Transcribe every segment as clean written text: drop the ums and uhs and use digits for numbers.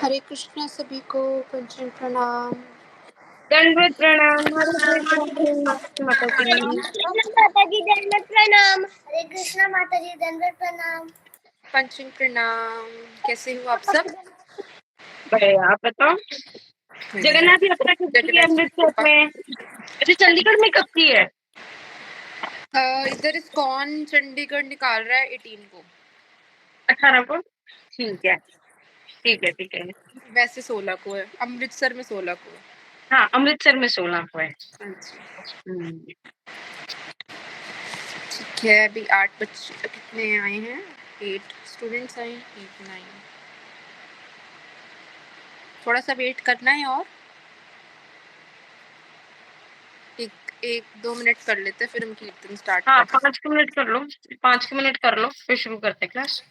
हरे कृष्णा सभी को पंचम प्रणाम। दंडवत प्रणाम। हरे कृष्णा माता की। माता जी दंडवत प्रणाम। हरे कृष्णा माता जी दंडवत प्रणाम। पंचम प्रणाम। कैसे हो आप सब? बढ़िया, आप बताओ। जगन्नाथ यात्रा कब की है अमृतसर में? अच्छा, चंडीगढ़ में कब की है? इधर इस्कॉन चंडीगढ़ निकाल रहा है 18 को। 18 को। ठीक है, ठीक है, ठीक है। वैसे 16 को है, अमृतसर में 16 को है। हाँ, अमृतसर में 16 को है। ठीक है, अभी 8 बच्चे कितने आए हैं? 8 स्टूडेंट्स आए हैं, 8 9। थोड़ा सा वेट करना है और एक 2 मिनट कर लेते हैं, फिर हम कीर्तन स्टार्ट हाँ, करते हैं। 5 मिनट कर लो, 5 मिनट कर लो, फिर शुरू करते हैं क्लास।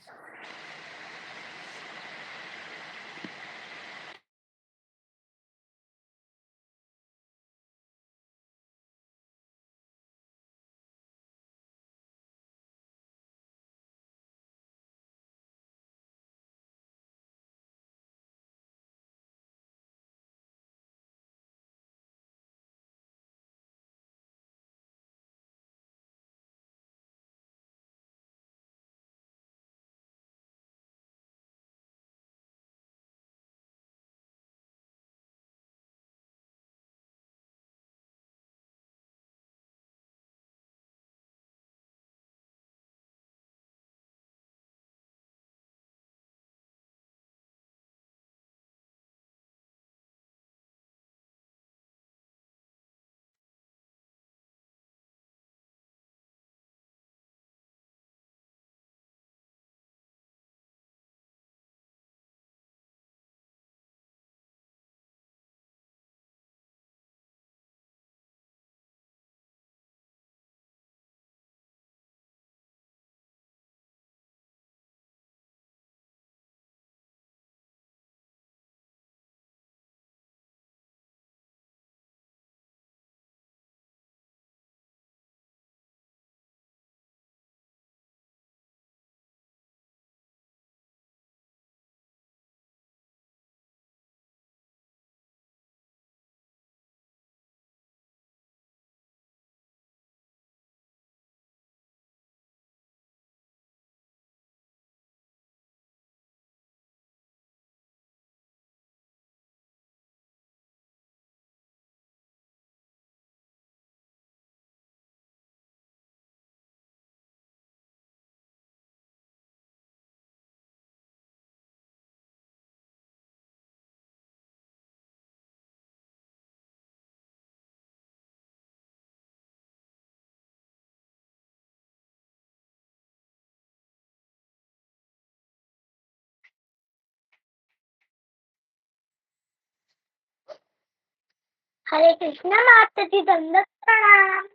हरे कृष्णा माता जी दंडवत प्रणाम।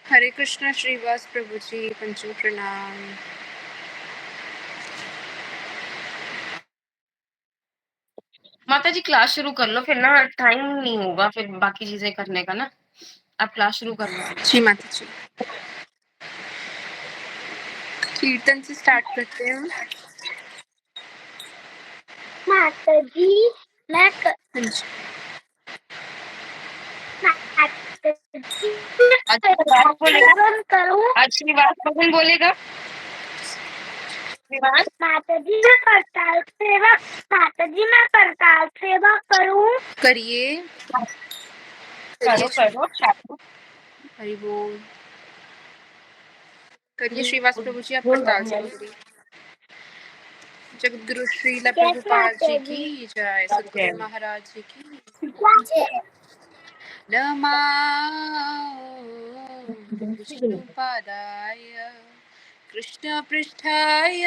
हरे कृष्णा श्रीवास प्रभु जी पंचम प्रणाम। माता जी क्लास शुरू कर लो, फिर ना टाइम नहीं होगा फिर बाकी चीजें करने का ना। आप क्लास शुरू कर लो। जी माता जी, कीर्तन से स्टार्ट करते हैं। माता जी मैं करूँ। आज श्रीवास भगवान बोलेगा। श्रीवास माता जी मैं करताल सेवा। माता जी मैं करताल सेवा करूँ। करिए करो करो करो। हरि बोल। करिए श्रीवास प्रभु जी, आप करताल सेवा करिए। जगतगुरु श्रीला प्रभुपाद जी की जय, सतगुरु महाराज जी की जय। नमः विष्णुपादाय कृष्णपृष्ठाय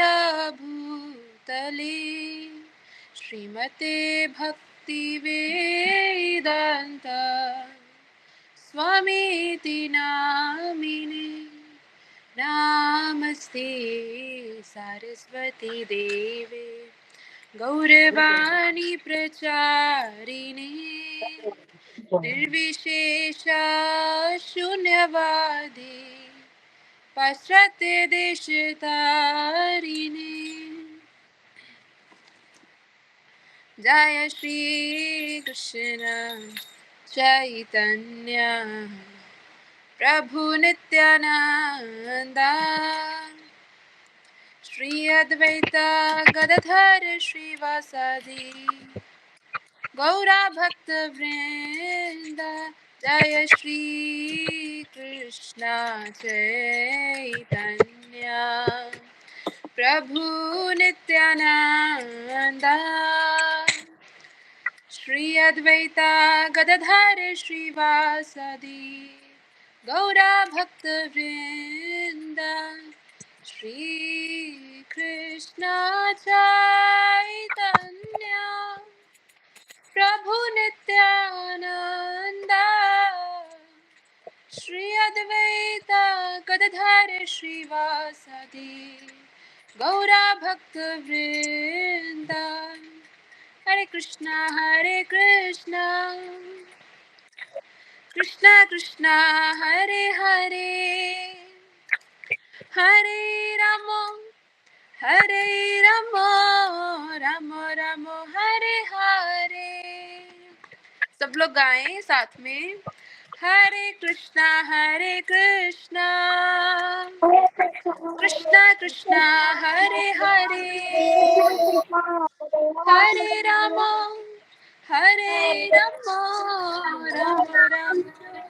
भूतले श्रीमते भक्तिवेदान्त स्वामीति नामिने नमस्ते सरस्वती देवे गौरवाणी प्रचारिणे निर्विशेषा शून्यवादी पाश्चात्य देशतारिणे जय श्री कृष्ण चैतन्य प्रभु नित्यानंद श्री अद्वैत गदाधर श्रीवासादि गौरा भक्त वृंद जय श्री कृष्ण चैतन्य प्रभु नित्यानंद श्री अद्वैत गदाधर श्रीवासादि गौरा भक्त वृंद श्री कृष्ण चैतन्य प्रभु नित्यानंद श्री अद्वैत गदाधर श्रीवासादि गौरा भक्त वृंद हरे कृष्णा कृष्णा कृष्णा हरे हरे हरे राम राम राम हरे हरे। सब लोग गाएं साथ में, हरे कृष्णा कृष्णा कृष्णा हरे हरे हरे राम राम राम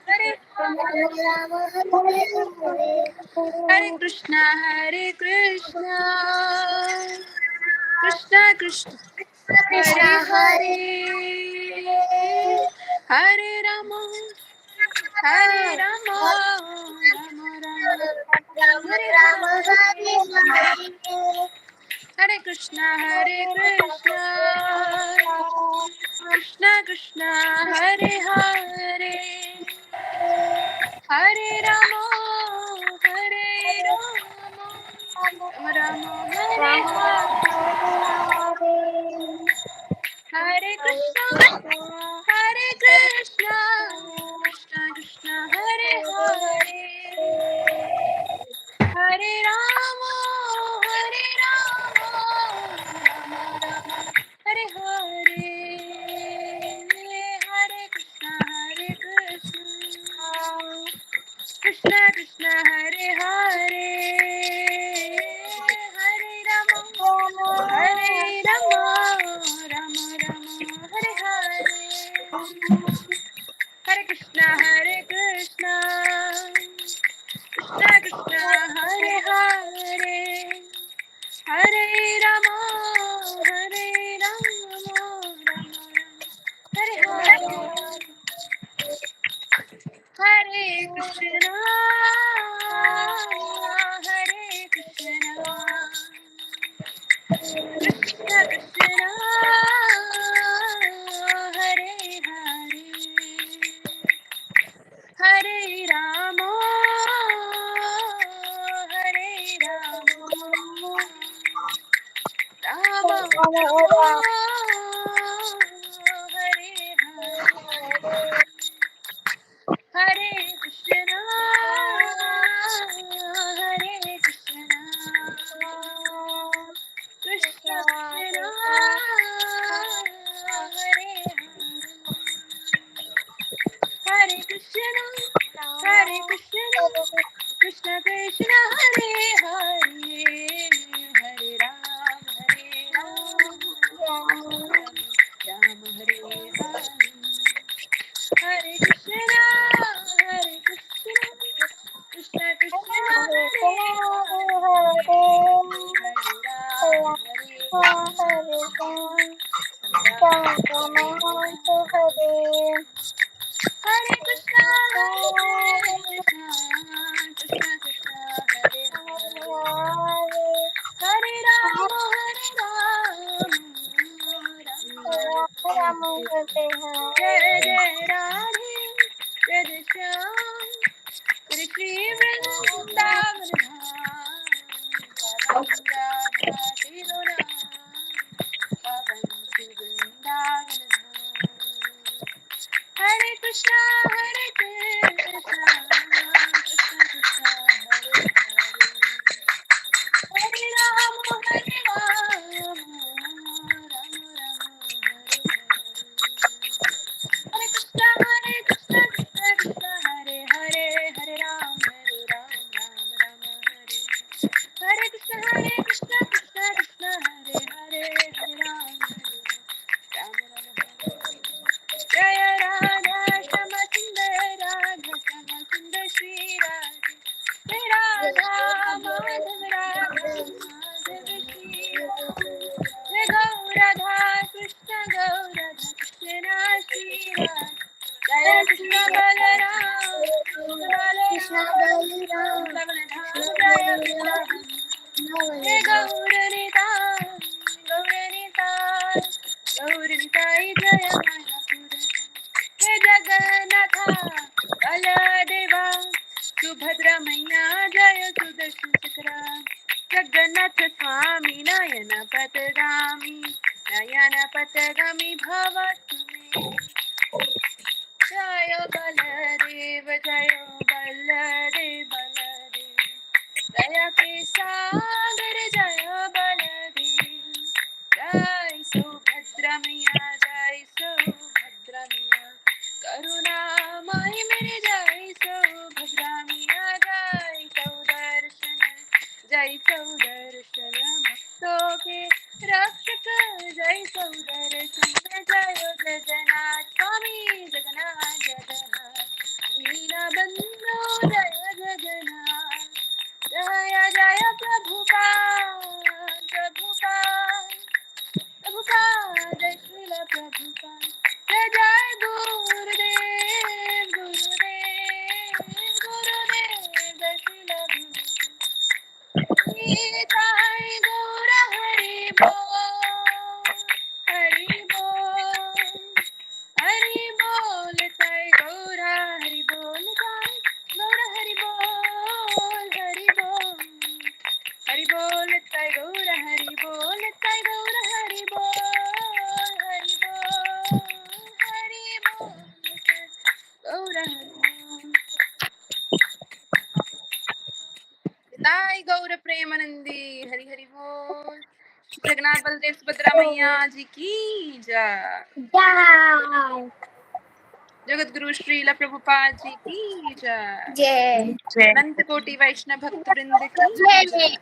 हरे हरे कृष्णा कृष्णा कृष्ण हरे हरे हरे राम राम राम हरे हरे हरे कृष्णा कृष्णा कृष्णा हरे हरे हरे राम राम हरे हरे कृष्णा कृष्णा कृष्णा हरे हरे हरे राम राम राम हरे हरे हरे कृष्णा कृष्णा कृष्णा हरे हरे हरे राम राम राम हरे हरे हरे कृष्णा कृष्णा कृष्णा हरे हरे हरे राम राम हरे हरे हरे कृष्णा कृष्णा कृष्णा हरे हरे हरे राम राम हरे हरे कृष्णा कृष्णा कृष्णा हरे कृष्णा कृष्णा कृष्णा हरे हरे हरे राम राम हरे हरे हरे कृष्णा कृष्णा कृष्णा हरे हरे कृष्णा कृष्णा कृष्णा हरे हरे राम जय जय राधे जय जय श्याम हरे श्री वृंदावन धाम पावन श्री वृंदावन धाम। हरे कृष्णा कृष्णा कृष्णा हरे हरे हरे राम राम राम कृष्ण कृष्ण हरे हरे हरे राम राम राम हरे हरे कृष्ण कृष्ण कृष्ण हरे हरे हरे राम राम हरे जय राधा श्याम सुंदर श्री राधे जय राधा माधव श्री जय गौराधा कृष्ण कृष्ण श्री राधे जय कृष्ण बलराम जय गौरनिताय जय हे जगन्नाथ बलदेवा सुभद्रा मैया जय सुदर्शन चक्रा जगन्नाथ स्वामी नयन पथगामी भव तुम्हें जय बलदेव दया के सागर जय बलदेव जय सुभद्रा मैया करुणामय मेरे जय सुभद्रा मैया जय सौदर्शन भक्तों के रक्षक जय सौदर्शन जय जगन्नाथ स्वामी जगन्नाथ दीनबंधु जय जगन्नाथ जय जय प्रभुपाद जय श्रील प्रभुपाद जय जय गुरुदेव जय श्रील निताय गौर हरि बोल ताई गौर हरि बोल ताई गौर हरि बोल ताई गौर हरि बोल ताई गौर हरि बोल गौर हरि ताई गौर प्रेमानंदी हरि हरि बोल जगन्नाथ बलदेव सुभद्रा मैया जी की जय जगत गुरु श्रील प्रभुपाद जी की जय अनंत कोटि वैष्णव भक्त वृंद की जय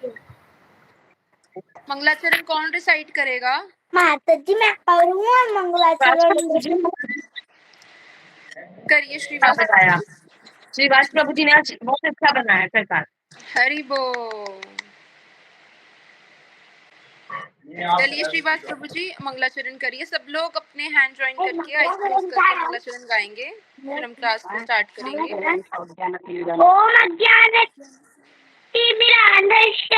मंगलाचरण कौन रिसाइट करेगा? माता जी मैं करूँगा मंगलाचरण करिए अच्छा बताया श्रीवास प्रभु जी ने आज बहुत अच्छा बनाया प्रसाद हरि बोल चलिए श्रीवास प्रभु जी मंगलाचरण करिए सब लोग अपने हैंड ज्वाइन करके आइस क्लोज करके मंगलाचरण गाएंगे फिर हम क्लास को स्टार्ट करेंगे ओम अज्ञानतिमिरान्धस्य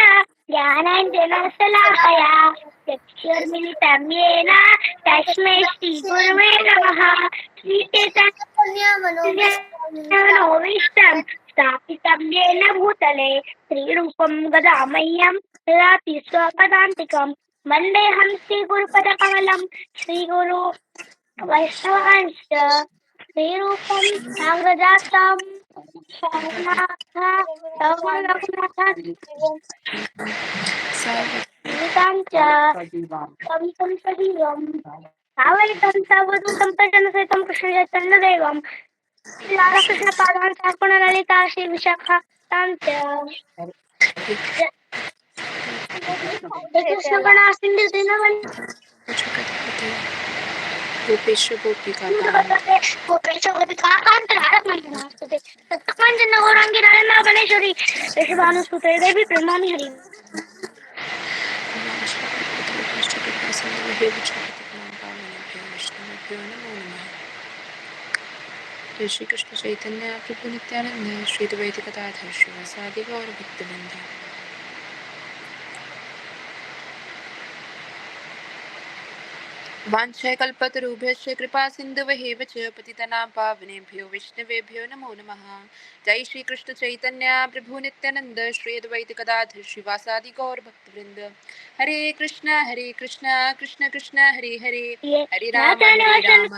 ज्ञानाञ्जनशलाकया चक्षुर्मिलितं येन तस्मै श्रीगुरवे नमः श्रीचैतन्यमनोभीष्टं स्थापितं येन भूतले श्रीरूपं गदामह्यं ददाति स्वपदान्तिकं वन्देऽहं श्रीगुरुपदकमलं श्रीगुरु वैष्णवांश्च श्रीरूपं नागजातं कृष्णचैतन्यदेवं राधाकृष्ण पादान् ललिता श्री विशाखा कृष्ण गणा सिंधु दीनबंधु गोपेश गोपिका गौरांगी ऋषभानुसुते देवी प्रेमामि हरि श्री कृष्ण चैतन्य प्रभु नित्यानंद श्री द्वैत गदाधर श्रीवासादि गौर भक्तवृंद वाञ्छाकल्पतरुभ्यश्च कृपा सिन्धुभ्येव च पतितानां पावनेभ्यो वैष्णवेभ्यो नमो नमः जय श्री कृष्ण चैतन्य प्रभु नित्यानंद श्री अद्वैत गदाधर श्रीवासादि गौर भक्तवृंद हरे कृष्ण कृष्ण कृष्ण हरे हरे हरे राम राम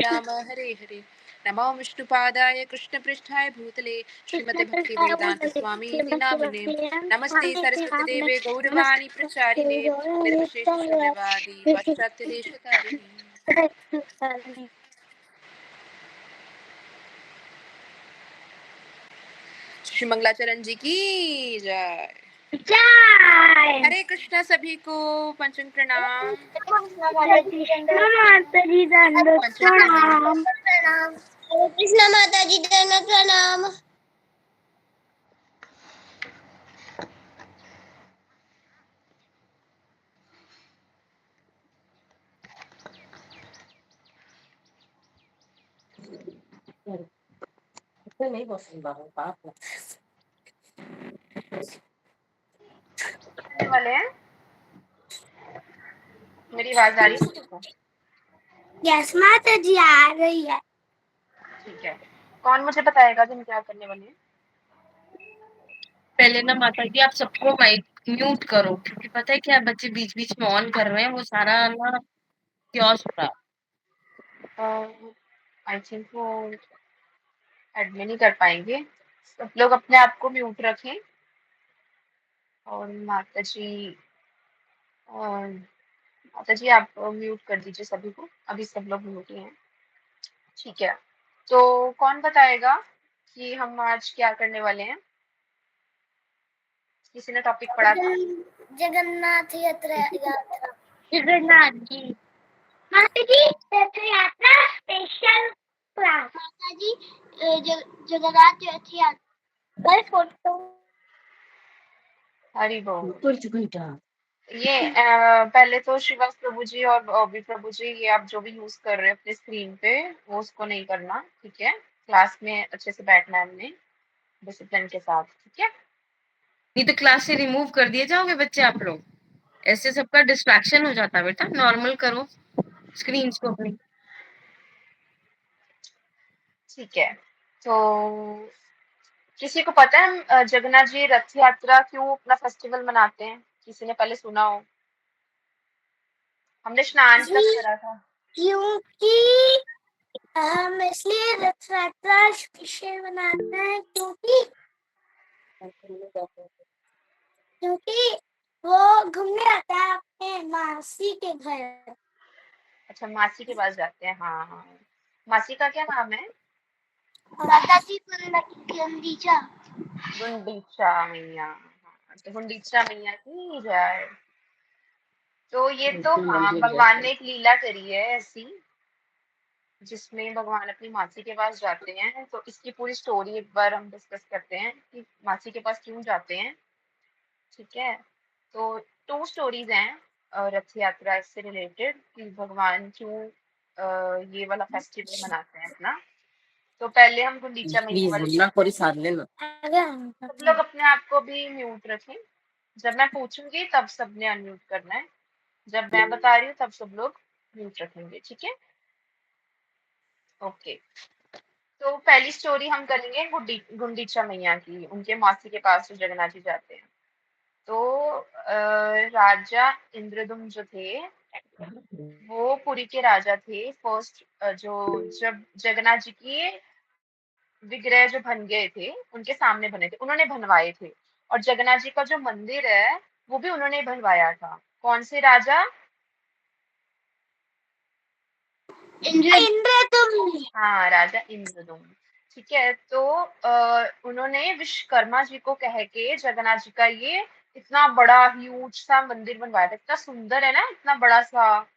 राम हरे हरे नमो विष्णुपादाय कृष्णपृष्ठाय भूतले श्रीमते भक्ति वेदांत स्वामी इति नामिने नमस्ते सरस्वती देवे गौरवाणी प्रचारिणे निर्विशेष शून्यवादी पाश्चात्य देशतारिणे श्री मंगलाचरण जी की जय। जय हरे कृष्णा सभी को, पंचंग प्रणाम। कृष्ण माता जी दंडवत पंचंग प्रणाम। प्रणाम। कृष्ण माता जी दंडवत प्रणाम। नहीं पसंद करने वाले हैं, मेरी आवाज आ रही है सभी को? यस माता जी आ रही है। ठीक है, कौन मुझे बताएगा कि हम क्या करने वाले हैं? पहले ना माता जी आप सबको माइक म्यूट करो, क्योंकि पता है क्या, बच्चे बीच बीच में ऑन कर रहे हैं, वो सारा ना क्योस हो रहा। आई थिंक वो एडमिन ही कर पाएंगे। सब लोग अपने आप को म्यूट रखें और माता जी आप म्यूट कर दीजिए सभी को। अभी सब लोग म्यूट ही हैं। ठीक है, तो कौन बताएगा कि हम आज क्या करने वाले हैं? किसी ने टॉपिक पढ़ा था? जगन्नाथ यात्रा। जगन्नाथ जी माता जी रथ यात्रा स्पेशल क्लास। माता जी जगन्नाथ यात्रा पर फोटो। हरी बोल। ये पहले तो श्रीवास प्रभु जी और बॉबी प्रभु जी, ये आप जो भी यूज कर रहे हैं अपने स्क्रीन पे, वो उसको नहीं करना, ठीक है? क्लास में अच्छे से बैठना है हमने, डिसिप्लिन के साथ, ठीक है? नहीं तो क्लास से रिमूव कर दिए जाओगे बच्चे आप लोग, ऐसे सबका डिस्ट्रैक्शन हो जाता है। बेटा नॉर्मल करो स्क्रीन को अपनी। ठीक है, तो किसी को पता है हम जगन्नाथ जी रथ यात्रा क्यों अपना फेस्टिवल मनाते हैं? किसी ने पहले सुना हो? हमने स्नान तक करा था। क्योंकि हम इसलिए रथ यात्रा स्पेशल मनाते हैं क्योंकि वो घूमने आता है अपने मासी के घर। अच्छा, मासी के पास जाते हैं। हाँ हाँ, मासी का क्या नाम है? माता जी गुंडीचा। गुंडीचा मैया। हाँ, तो गुंडीचा मैया की जय। तो ये तो हाँ, भगवान ने एक लीला करी है ऐसी, जिसमें भगवान अपनी मासी के पास जाते हैं। तो इसकी पूरी स्टोरी एक बार हम डिस्कस करते हैं कि मासी के पास क्यों जाते हैं, ठीक है? तो 2 स्टोरीज हैं रथ यात्रा से रिलेटेड, कि भगवान क्यों ये वाला फेस्टिवल मनाते हैं अपना। तो पहले हम गुंडीचा मैया वाली सब लोग अपने आप को भी म्यूट रखें। जब मैं पूछूंगी तब सबने अनम्यूट करना है, जब मैं बता रही हूँ तब सब लोग म्यूट रखेंगे, ठीक है? ओके, तो पहली स्टोरी हम करेंगे गुंडीचा मैया की, उनके मौसी के पास जो जगन्नाथ जी जाते हैं। तो राजा इंद्रदुम्न जो थे, वो पुरी के राजा थे फर्स्ट। जो जब जगन्नाथ जी की विग्रह जो बन गए थे, उनके सामने बने थे, उन्होंने बनवाए थे। और जगन्नाथ जी का जो मंदिर है वो भी उन्होंने बनवाया था। कौन से राजा? इंद्रदुम्न। हाँ, राजा इंद्रदुम्न। ठीक है, तो उन्होंने विश्वकर्मा जी को कह के जगन्नाथ जी का ये इतना बड़ा ह्यूज सा मंदिर बनवाया था। इतना सुंदर है ना, इतना बड़ा सा,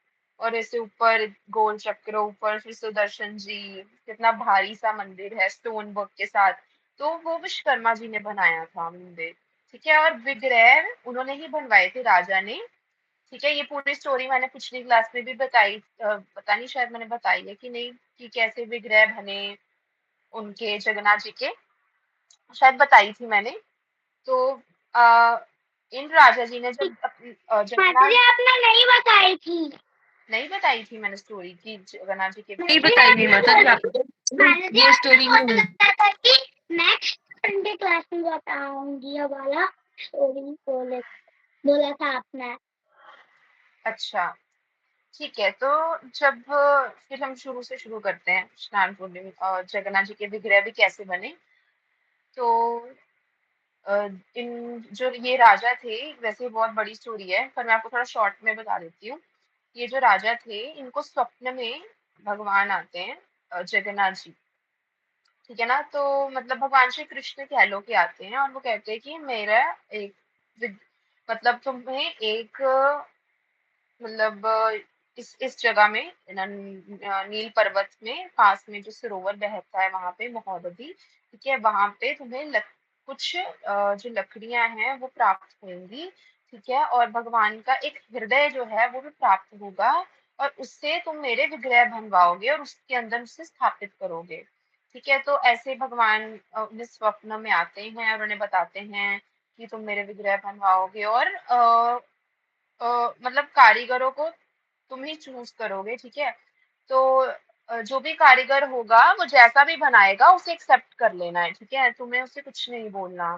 और ऐसे ऊपर गोल चक्र, ऊपर फिर सुदर्शन जी, कितना भारी सा मंदिर है स्टोन वर्क के साथ। तो वो विश्वकर्मा जी ने बनाया था मंदिर, ठीक है? और विग्रह उन्होंने ही बनवाए थे, राजा ने, ठीक है? ये पूरी स्टोरी मैंने पिछली क्लास में भी बताई, पता नहीं शायद मैंने बताई है कि नहीं, कि कैसे विग्रह बने उनके जगन्नाथ जी के, शायद बताई थी मैंने। तो इन राजा जी ने जब माता जगन्नाथ, जी आपने नहीं बताई थी। नहीं बताई थी मैंने स्टोरी की जगन्नाथ जी के नहीं विग्रह। बताइए माता जी आप, माता जी ये आपने स्टोरी में बोला था कि नेक्स्ट संडे क्लास में बताऊंगी ये वाला स्टोरी। बोला था आपने। अच्छा, ठीक है, तो जब फिर हम शुरू से शुरू करते हैं, स्नान पूर्णिमा और जगन्नाथ जी के विग्रह भी कैसे बने। तो अ, इन जो ये राजा थे, वैसे बहुत बड़ी स्टोरी है पर मैं आपको थोड़ा शॉर्ट में बता देती हूँ। ये जो राजा थे, इनको स्वप्न में भगवान आते हैं, जगन्नाथ जी, ठीक है ना। तो मतलब भगवान श्री कृष्ण कह लो कि आते हैं और वो कहते हैं कि मेरा एक विद- मतलब तुम्हें एक मतलब इस जगह में नील पर्वत में पास में जो सरोवर बहता है वहां पे महोदधि, ठीक है, वहां पे तुम्हें कुछ जो लकड़ियां हैं वो प्राप्त होंगी, ठीक है, और भगवान का एक हृदय जो है वो भी प्राप्त होगा, और उससे तुम मेरे विग्रह बनवाओगे और उसके अंदर उसे स्थापित करोगे। ठीक है, तो ऐसे भगवान अपने स्वप्न में आते हैं और उन्हें बताते हैं कि तुम मेरे विग्रह बनवाओगे, और मतलब कारीगरों को तुम ही चूज करोगे, ठीक है। तो जो भी कारीगर होगा वो जैसा भी बनाएगा उसे एक्सेप्ट कर लेना है, ठीक है, तुम्हें उससे कुछ नहीं बोलना।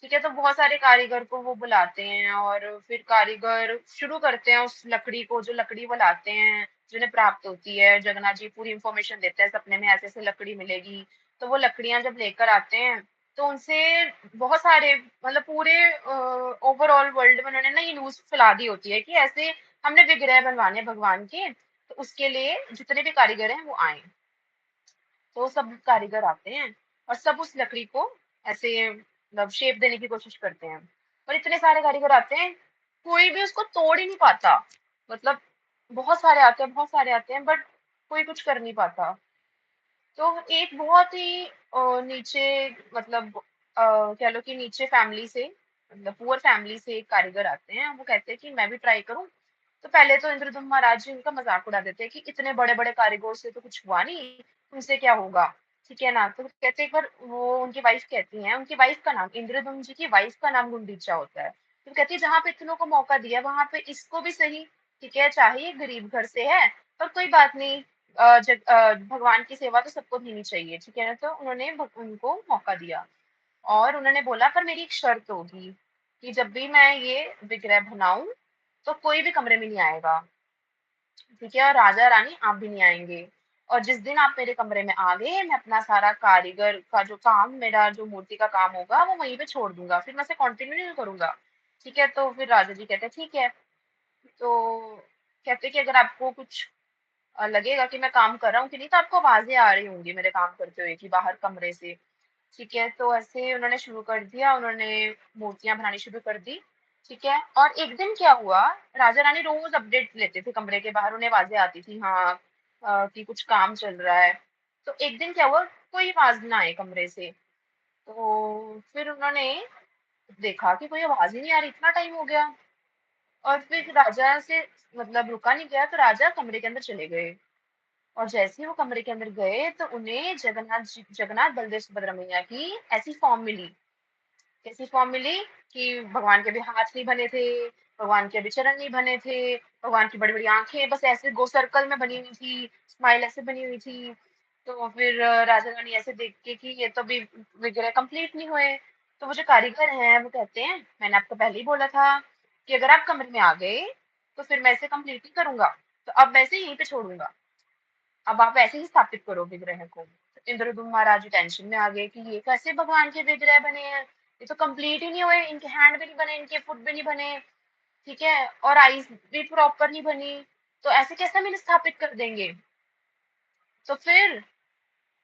ठीक है, तो बहुत सारे कारीगर को वो बुलाते हैं और फिर कारीगर शुरू करते हैं उस लकड़ी को, जो लकड़ी वो लाते हैं जिन्हें प्राप्त होती है, जगन्नाथ जी पूरी इंफॉर्मेशन देते हैं सपने में ऐसे ऐसे लकड़ी मिलेगी। तो वो लकड़ियां जब लेकर आते हैं तो उनसे बहुत सारे मतलब पूरे ओवरऑल वर्ल्ड में उन्होंने ना ये न्यूज फैला दी होती है कि ऐसे हमने विग्रह बनवाने हैं भगवान के, तो उसके लिए जितने भी कारीगर हैं वो आए। तो सब कारीगर आते हैं और सब उस लकड़ी को ऐसे मतलब शेप देने की कोशिश करते हैं, और इतने सारे कारीगर आते हैं कोई भी उसको तोड़ ही नहीं पाता। मतलब बहुत सारे आते हैं, बहुत सारे आते हैं, बट कोई कुछ कर नहीं पाता। तो एक बहुत ही नीचे मतलब कह लो कि नीचे फैमिली से मतलब पुअर फैमिली से एक कारीगर आते हैं, वो कहते हैं कि मैं भी ट्राई करूं। तो पहले तो इंद्रदुम्न महाराज जी उनका मजाक उड़ा देते हैं कि इतने बड़े बड़े कारीगरों से तो कुछ हुआ नहीं, तुमसे क्या होगा। ठीक है ना, तो कहते हैं एक बार वो उनकी वाइफ कहती है, उनकी वाइफ का नाम इंद्रदुम्न जी की वाइफ का नाम गुंडीचा होता है। तो कहती है जहां पे इतनों को मौका दिया वहां पे इसको भी सही, ठीक है, चाहे ये गरीब घर से है पर कोई बात नहीं, भगवान की सेवा तो सबको देनी चाहिए, ठीक है ना। तो उन्होंने उनको मौका दिया और उन्होंने बोला पर मेरी एक शर्त होगी कि जब भी मैं ये विग्रह बनाऊं तो कोई भी कमरे में नहीं आएगा, ठीक है, और राजा रानी आप भी नहीं आएंगे। और जिस दिन आप मेरे कमरे में आ गए मैं अपना सारा कारीगर का जो काम, मेरा जो मूर्ति का काम होगा वो वहीं पे छोड़ दूंगा, फिर मैं से कंटिन्यू नहीं करूंगा। ठीक है, तो फिर राजा जी कहते हैं ठीक है। तो कहते हैं कि अगर आपको कुछ लगेगा कि मैं काम कर रहा हूँ कि नहीं तो आपको आवाजें आ रही होंगी मेरे काम करते हुए कि बाहर कमरे से। ठीक है, तो ऐसे उन्होंने शुरू कर दिया, उन्होंने मूर्तियां बनानी शुरू कर दी। ठीक है, और एक दिन क्या हुआ, राजा रानी रोज अपडेट लेते थे कमरे के बाहर, उन्हें आवाजें आती थी हाँ कि कुछ काम चल रहा है। तो एक दिन क्या हुआ, कोई आवाज ना आए कमरे से। तो फिर उन्होंने देखा कि कोई आवाज ही नहीं आ रही, इतना टाइम हो गया, और फिर राजा से मतलब रुका नहीं गया, तो राजा कमरे के अंदर चले गए। और जैसे ही वो कमरे के अंदर गए तो उन्हें जगन्नाथ बलदेव सुभद्रा मैया की ऐसी फॉर्म मिली। कैसी फॉर्म मिली कि भगवान के भी हाथ नहीं बने थे, भगवान के भी चरण नहीं बने थे, भगवान की बड़ी बड़ी आंखें बस ऐसे गो सर्कल में बनी हुई थी, स्माइल ऐसे बनी हुई थी। तो फिर राजा रानी ऐसे देख के कि ये तो भी विग्रह कंप्लीट नहीं हुए। तो वो जो कारीगर हैं वो कहते हैं मैंने आपको पहले ही बोला था कि अगर आप कमरे में आ गए तो फिर मैं इसे कंप्लीट नहीं करूंगा, तो अब मैं इसे यहीं पे छोड़ूंगा, अब आप ऐसे ही स्थापित करो विग्रह को। तो इंद्रदुम्न महाराज टेंशन में आ गए कि ये कैसे भगवान के विग्रह बने हैं, ये तो कंप्लीट ही नहीं हुए, इनके हैंड भी नहीं बने, इनके फुट भी नहीं बने, ठीक है, और आईज भी प्रॉपर नहीं बनी, तो ऐसे कैसे हम इन्हें स्थापित कर देंगे। तो फिर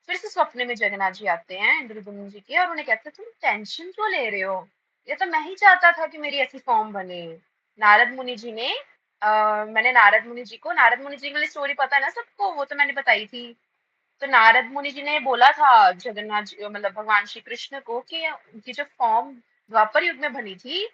से सपने में जगन्नाथ जी आते हैं इंद्रदुम्न जी के और उन्हें कहते हैं तुम टेंशन क्यों ले रहे हो, ये तो मैं ही चाहता था कि मेरी ऐसी फॉर्म बने। नारद मुनि जी ने मैंने नारद मुनि जी की वाली स्टोरी पता है ना सबको, वो तो मैंने बताई थी। तो नारद मुनि जी ने बोला था जगन्नाथ जी मतलब भगवान श्री कृष्ण को कि उनकी जो फॉर्म द्वापर युग में बनी थी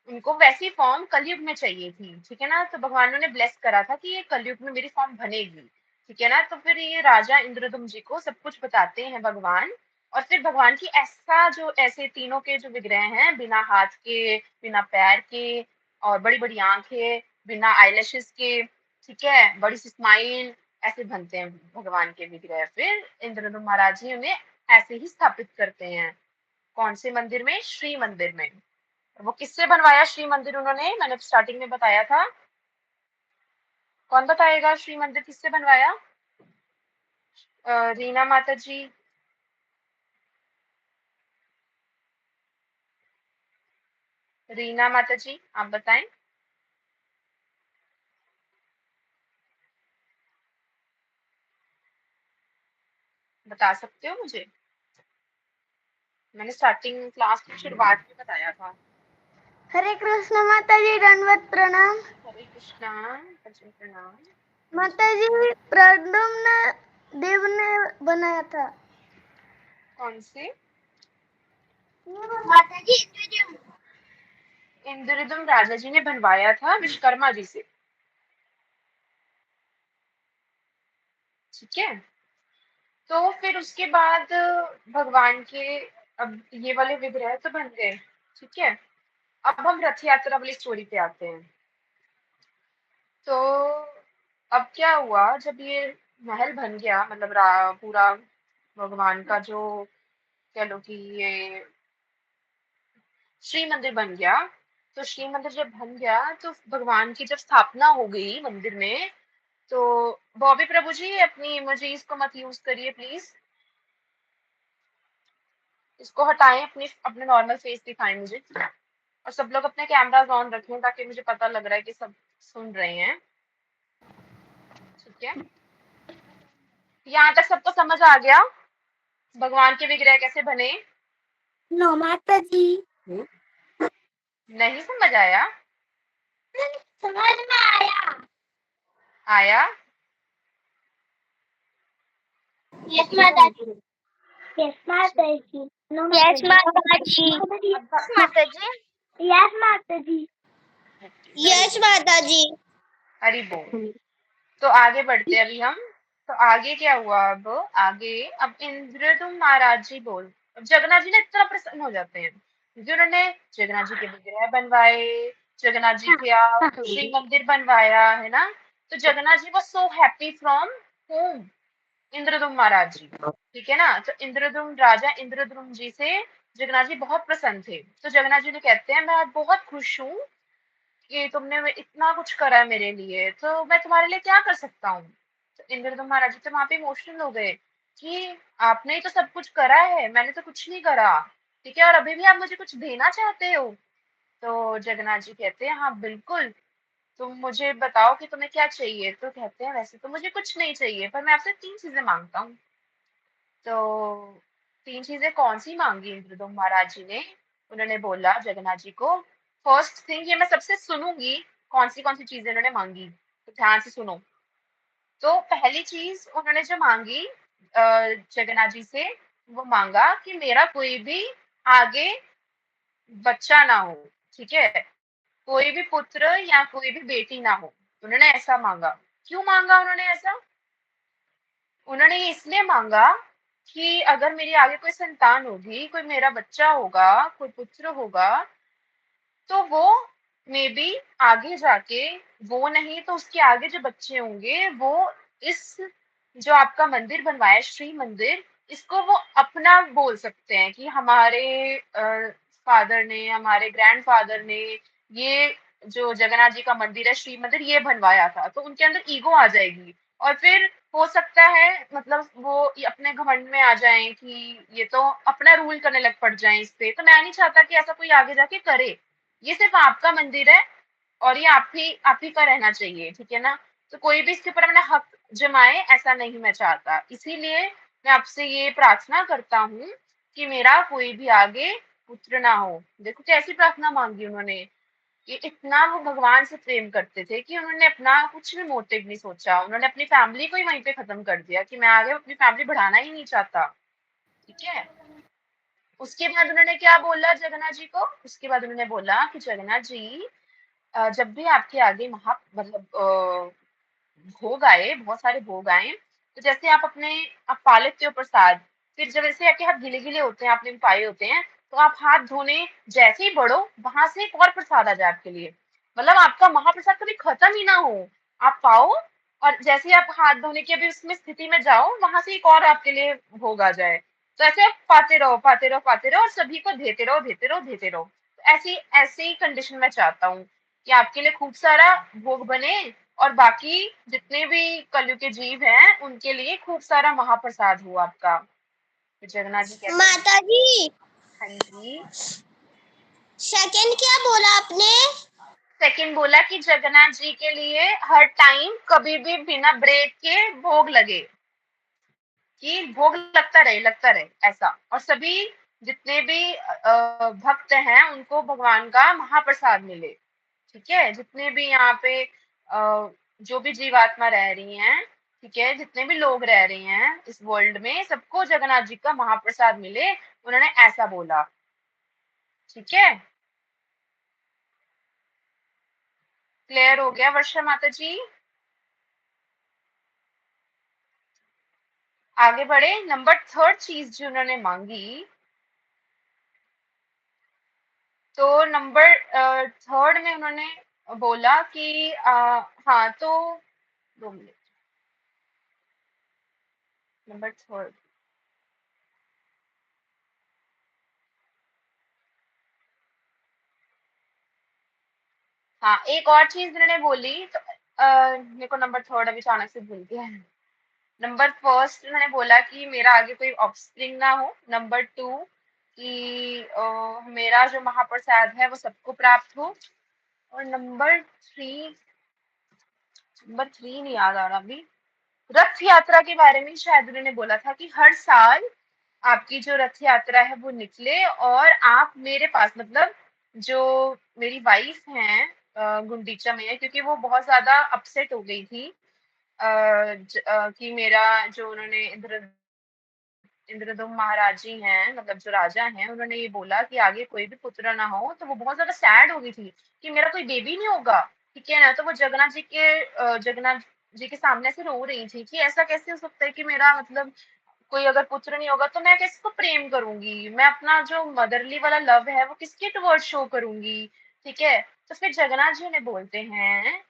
उनको वैसी फॉर्म कलयुग में चाहिए थी, ठीक है ना। तो भगवान ने ब्लेस करा था कि ये कलयुग में मेरी फॉर्म बनेगी, ठीक है ना। तो फिर ये राजा इंद्रदुम्न जी को सब कुछ बताते हैं भगवान, और फिर भगवान की ऐसा जो ऐसे तीनों के जो विग्रह हैं बिना हाथ के, बिना पैर के, और बड़ी बड़ी आंखें, बिना आईलैशेस के, ठीक है, बड़ी सी स्माइल, ऐसे बनते हैं भगवान के विग्रह। फिर इंद्रदुम्न महाराज जी उन्हें ऐसे ही स्थापित करते हैं, कौन से मंदिर में, श्री मंदिर में। वो किससे बनवाया श्री मंदिर उन्होंने, मैंने स्टार्टिंग में बताया था, कौन बताएगा श्री मंदिर किससे बनवाया। रीना माता जी, रीना माता जी आप बताएं, बता सकते हो मुझे। मैंने स्टार्टिंग क्लास की शुरुआत में बताया था। हरे कृष्ण माता जी, दंडवत प्रणाम। हरे कृष्णा, भजन प्रणाम। माता जी, प्रद्युम्न देव ने बनाया था। कौन से? माता जी इंद्रदुम्न राजा जी ने बनवाया था विश्वकर्मा जी से। ठीक है, तो फिर उसके बाद भगवान के अब ये वाले विग्रह तो बन गए। ठीक है, अब हम रथ यात्रा वाली स्टोरी पे आते हैं। तो अब क्या हुआ, जब ये महल बन गया, मतलब पूरा भगवान का जो कह लो कि ये श्री मंदिर बन गया। तो श्री मंदिर जब बन गया तो भगवान की जब स्थापना हो गई मंदिर में, तो बॉबी प्रभु जी अपनी इमोजीज को मत यूज करिए प्लीज, इसको हटाएं, अपनी अपने नॉर्मल फेस दिखाएं मुझे। और सब लोग अपने कैमरास ऑन रखें ताकि मुझे पता लग रहा है कि सब सुन रहे हैं। ठीक है, यहाँ तक सबको समझ आ गया भगवान के विग्रह कैसे बने? नो माता जी, नहीं समझ आया? समझ में आया। आया? यस माता जी। यस माता जी। नो यस माता जी, अब माता जी। यस माता जी। यस माता जी। हरि बोल। तो आगे बढ़ते हैं अभी हम। तो आगे क्या हुआ, अब आगे अब इंद्रदुम्न महाराज जी बोल, अब जगन्नाथ जी ने इतना प्रसन्न हो जाते हैं क्योंकि उन्होंने जगन्नाथ जी के विग्रह बनवाए, जगन्नाथ जी का श्री मंदिर बनवाया है ना। तो Jagannath ji was so happy from home, Indradyumna Maharaj ji. ठीक है ना, तो इंद्रदुम्न राजा इंद्रदुम्न जी से जगन्नाथ जी बहुत प्रसन्न थे। तो जगन्नाथ जी ने कहते हैं मैं आज बहुत खुश हूँ कि तुमने इतना कुछ करा है मेरे लिए, तो मैं तुम्हारे लिए क्या कर सकता हूँ। तो इंद्रदुम्न महाराज जी तो वहां पे इमोशनल हो गए कि आपने ही तो सब कुछ करा है, मैंने तो कुछ नहीं करा। ठीक है, और अभी भी आप मुझे कुछ देना चाहते हो। तो जगन्नाथ जी कहते हैं हाँ बिल्कुल, तुम मुझे बताओ कि तुम्हें क्या चाहिए। तो कहते हैं वैसे तो मुझे कुछ नहीं चाहिए, पर मैं आपसे 3 चीजें मांगता हूँ। तो 3 चीजें कौन सी मांगी इंद्रदुम्न महाराज जी ने? उन्होंने बोला जगन्नाथ जी को, फर्स्ट थिंग, ये मैं सबसे सुनूंगी कौन सी चीजें उन्होंने मांगी, तो ध्यान से सुनो। तो पहली चीज उन्होंने जो मांगी जगन्नाथ जी से, वो मांगा कि मेरा कोई भी आगे बच्चा ना हो। ठीक है, कोई भी पुत्र या कोई भी बेटी ना हो। उन्होंने ऐसा मांगा। क्यों मांगा उन्होंने ऐसा? उन्होंने ये इसलिए मांगा कि अगर मेरी आगे कोई संतान होगी, कोई मेरा बच्चा होगा, कोई पुत्र होगा, तो वो मे बी आगे जाके, वो नहीं तो उसके आगे जो बच्चे होंगे वो इस जो आपका मंदिर बनवाया श्री मंदिर, इसको वो अपना बोल सकते हैं कि हमारे फादर ने, हमारे ग्रैंडफादर ने ये जो जगन्नाथ जी का मंदिर है श्री मंदिर ये बनवाया था। तो उनके अंदर ईगो आ जाएगी और फिर हो सकता है मतलब वो ये अपने घमंड में आ जाएं कि ये तो अपना रूल करने लग पड़ जाएं इस पे। तो मैं नहीं चाहता कि ऐसा कोई आगे जाके करे, ये सिर्फ आपका मंदिर है और ये आप ही का रहना चाहिए। ठीक है ना, तो कोई भी इसके ऊपर अपना हक जमाए ऐसा नहीं मैं चाहता। इसीलिए मैं आपसे ये प्रार्थना करता हूँ कि मेरा कोई भी आगे पुत्र ना हो। देखो कैसी प्रार्थना मांगी उन्होंने, कि इतना वो भगवान से प्रेम करते थे कि उन्होंने अपना कुछ भी मोटिव नहीं सोचा, उन्होंने अपनी फैमिली को ही वहीं पे खत्म कर दिया कि मैं आगे अपनी फैमिली बढ़ाना ही नहीं चाहता। ठीक है, उसके बाद उन्होंने क्या बोला जगन्नाथ जी को? उसके बाद उन्होंने बोला कि जगन्नाथ जी जब भी आपके आगे मतलब भोग आए, बहुत सारे भोग आए, तो जैसे आप पा लेते हो प्रसाद, फिर जब ऐसे आपके हाथ गीले गीले होते हैं, आपने भी पाए होते हैं, तो आप हाथ धोने जैसे ही बढ़ो वहां से एक और प्रसाद आ जाए आपके लिए, मतलब आपका महाप्रसाद कभी खत्म ही ना हो। आप पाओ और जैसे ही आप हाथ धोने की अभी उसमें स्थिति में जाओ, वहां से एक और आपके लिए भोग आ जाए। तो ऐसे आप पाते रहो पाते रहो पाते रहो और सभी को देते रहो देते रहो देते रहो। तो ऐसी ऐसी कंडीशन में चाहता हूँ कि आपके लिए खूब सारा भोग बने और बाकी जितने भी कलयुग के जीव हैं उनके लिए खूब सारा महाप्रसाद हो आपका। तो जगन्नाथ जी कहते हैं माता जी, हाँ जी। सेकंड क्या बोला आपने? सेकंड बोला कि जगन्नाथ जी के लिए हर टाइम कभी भी बिना ब्रेक के भोग लगे, कि भोग लगता रहे ऐसा, और सभी जितने भी भक्त हैं उनको भगवान का महाप्रसाद मिले। ठीक है, जितने भी यहाँ पे जो भी जीवात्मा रह रही हैं, ठीक है, जितने भी लोग रह रहे हैं इस वर्ल्ड में, सबको जगन्नाथ जी का महाप्रसाद मिले, उन्होंने ऐसा बोला। ठीक है, क्लियर हो गया वर्षा माता जी? आगे बढ़े। नंबर थर्ड चीज जो उन्होंने मांगी, तो नंबर थर्ड में उन्होंने बोला कि हाँ तो 2 मिनट, नंबर थर्ड, हाँ एक और चीज उन्होंने बोली, तो मेरे को नंबर थर्ड अभी अचानक से भूल गया है। नंबर फर्स्ट उन्होंने बोला कि मेरा आगे कोई ऑफस्प्रिंग ना हो। नंबर टू कि मेरा जो महाप्रसाद है वो सबको प्राप्त हो। और नंबर थ्री नहीं याद आ रहा अभी। रथ यात्रा के बारे में शायद उन्होंने बोला था कि हर साल आपकी जो रथ यात्रा है वो निकले और आप मेरे पास, मतलब जो मेरी वाइफ हैं गुंडीचा मैया, क्योंकि वो बहुत ज्यादा अपसेट हो गई थी कि मेरा जो उन्होंने इंद्रदुम महाराज जी हैं, मतलब जो राजा हैं, उन्होंने ये बोला कि आगे कोई भी पुत्र ना हो, तो वो बहुत ज्यादा सैड हो गई थी कि मेरा कोई बेबी नहीं होगा। ठीक है ना, तो वो जगन्नाथ जी के सामने से रो रही थी कि ऐसा कैसे हो सकता है कि मेरा, मतलब कोई अगर पुत्र नहीं होगा तो मैं किसको प्रेम करूंगी, मैं अपना जो मदरली वाला लव है वो किसके टुवर्ड शो करूंगी। ठीक है, तो फिर जगन्नाथ जी उन्हें बोलते हैं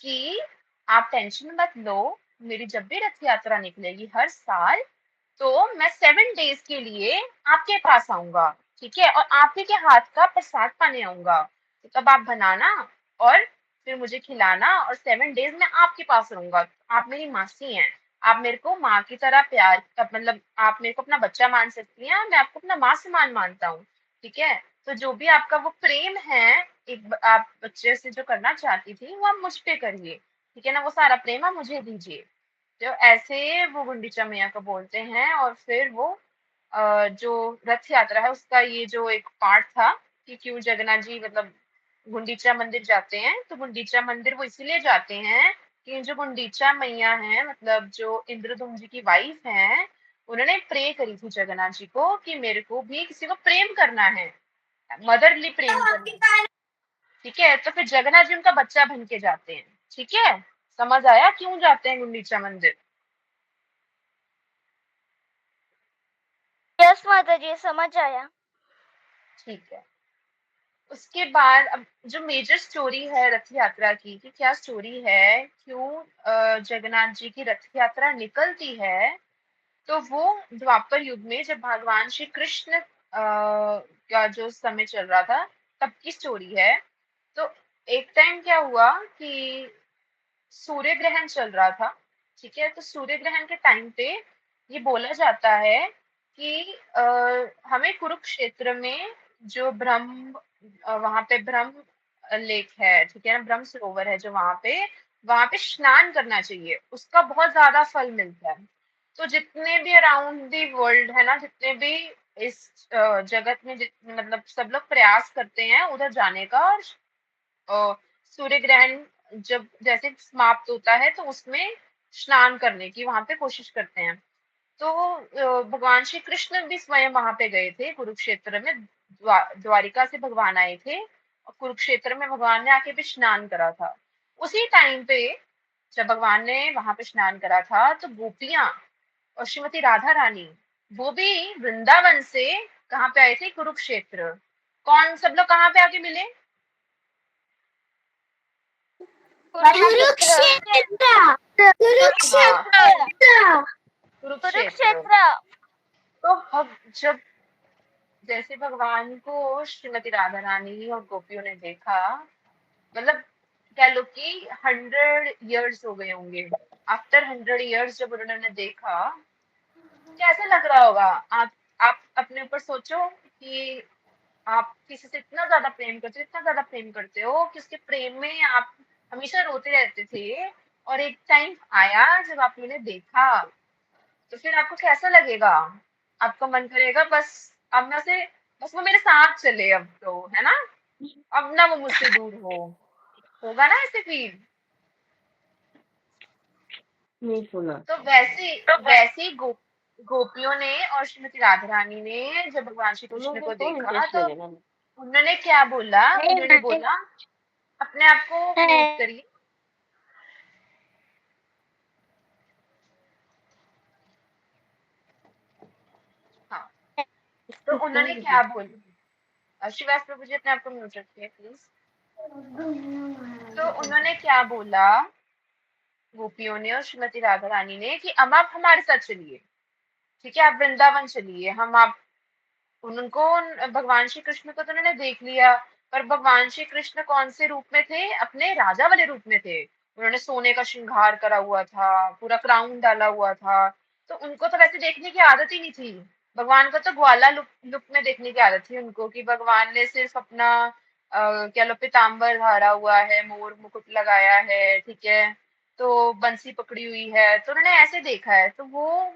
कि आप टेंशन मत लो, मेरी जब भी रथ यात्रा निकलेगी हर साल, तो मैं 7 डेज के लिए आपके पास आऊंगा। ठीक है, और आप ही के हाथ का प्रसाद पाने आऊंगा, तो तब आप बनाना और फिर मुझे खिलाना, और 7 डेज में आपके पास रहूंगा। आप मेरी मासी हैं, आप मेरे को माँ की तरह प्यार, मतलब आप मेरे को अपना बच्चा मान सकती हैं, मैं आपको अपना माँ समान मानता हूँ। ठीक है, तो जो भी आपका वो प्रेम है, आप बच्चे से जो करना चाहती थी वो आप मुझ पे करिए। ठीक है ना, वो सारा प्रेम आप मुझे दीजिए। तो ऐसे वो गुंडीचा मैया को बोलते हैं, और फिर वो जो रथ यात्रा है उसका ये जो एक पार्ट था कि क्यों जगन्नाथ जी मतलब गुंडीचा मंदिर जाते हैं, तो गुंडीचा मंदिर वो इसीलिए जाते हैं कि जो गुंडीचा मैया है, मतलब जो इंद्रदुम्न जी की वाइफ है, उन्होंने प्रे करी थी जगन्नाथ जी को कि मेरे को भी किसी को प्रेम करना है, मदरली प्रेम करना है। ठीक है, तो फिर जगन्नाथ जी उनका बच्चा बन के जाते हैं। ठीक है, समझ आया क्यों जाते हैं गुंडीचा मंदिर? यस माता जी, समझ आया। ठीक है, उसके बाद अब जो मेजर स्टोरी है रथ यात्रा की, कि क्या स्टोरी है, क्यों जगन्नाथ जी की रथ यात्रा निकलती है, तो वो द्वापर युग में जब भगवान श्री कृष्ण का जो समय चल रहा था तब की स्टोरी है। तो एक टाइम क्या हुआ कि सूर्य ग्रहण चल रहा था। ठीक है, तो सूर्य ग्रहण के टाइम पे ये बोला जाता है कि हमें कुरुक्षेत्र में जो वहां पे ब्रह्म लेक है, ठीक है ना, ब्रह्म सरोवर है जो वहां पे स्नान करना चाहिए, उसका बहुत ज्यादा फल मिलता है। तो जितने भी अराउंड दी वर्ल्ड है ना, जितने भी इस जगत में मतलब सब लोग प्रयास करते हैं उधर जाने का, और सूर्य ग्रहण जब जैसे समाप्त होता है तो उसमें स्नान करने की वहां पे कोशिश करते हैं। तो भगवान श्री कृष्ण भी स्वयं वहां पे गए थे कुरुक्षेत्र में, द्वारिका से भगवान आए थे और कुरुक्षेत्र में भगवान ने आके भी स्नान करा था। उसी टाइम पे जब भगवान ने वहां पे स्नान करा था, तो गोपियां और श्रीमती राधा रानी वो भी वृंदावन से कहाँ पे आए थे, कुरुक्षेत्र। कौन सब लोग कहाँ पे आके मिले? कुरुक्षेत्र। हाँ, कुरुक्षेत्र। कुरुक्षेत्र। कुरुक्षेत्र। तो जब जैसे भगवान को श्रीमती राधा रानी और गोपियों ने देखा, मतलब कह लो कि 100 years हो गए होंगे, आफ्टर 100 years जब उन्होंने देखा, कैसा लग रहा होगा? आप अपने ऊपर सोचो कि आप किसी से इतना ज्यादा प्रेम करते हो, इतना ज्यादा प्रेम करते हो कि उसके प्रेम में आप हमेशा रोते रहते थे, और एक टाइम आया जब आपने देखा, तो फिर आपको कैसा लगेगा? आपका मन करेगा बस अब मैं उसे बस वो मेरे साथ चले, अब तो है ना, अब ना वो मुझसे दूर होगा ना ऐसे फील। नहीं सुना। तो वैसे ही गोपियों ने और श्रीमती राधा रानी ने जब भगवान श्री तुम कृष्ण लोग को को कौन देखा इंटरेस्ट तो लेने का? उन्होंने क्या बोला, नहीं उन्होंने मैंने बोला, अपने आप को म्यूट करिए। हाँ, तो उन्होंने क्या बोला, शिवास प्रभु जी अपने आप को म्यूट रखिए प्लीज। तो उन्होंने क्या बोला गोपियों ने और श्रीमती राधा रानी ने कि अब आप हमारे साथ चलिए, ठीक है, आप वृंदावन चलिए, हम आप उनको भगवान श्री कृष्ण को तो उन्होंने देख लिया, पर भगवान श्री कृष्ण कौन से रूप में थे, अपने राजा वाले रूप में थे। उन्होंने सोने का श्रृंगार करा हुआ था, पूरा क्राउन डाला हुआ था, तो उनको तो वैसे देखने की आदत ही नहीं थी। भगवान को तो ग्वाला लुक में देखने की आदत थी उनको, कि भगवान ने सिर्फ अपना क्या लो पीताम्बर धारा हुआ है, मोर मुकुट लगाया है, ठीक है, तो बंसी पकड़ी हुई है, तो उन्होंने ऐसे देखा है। तो वो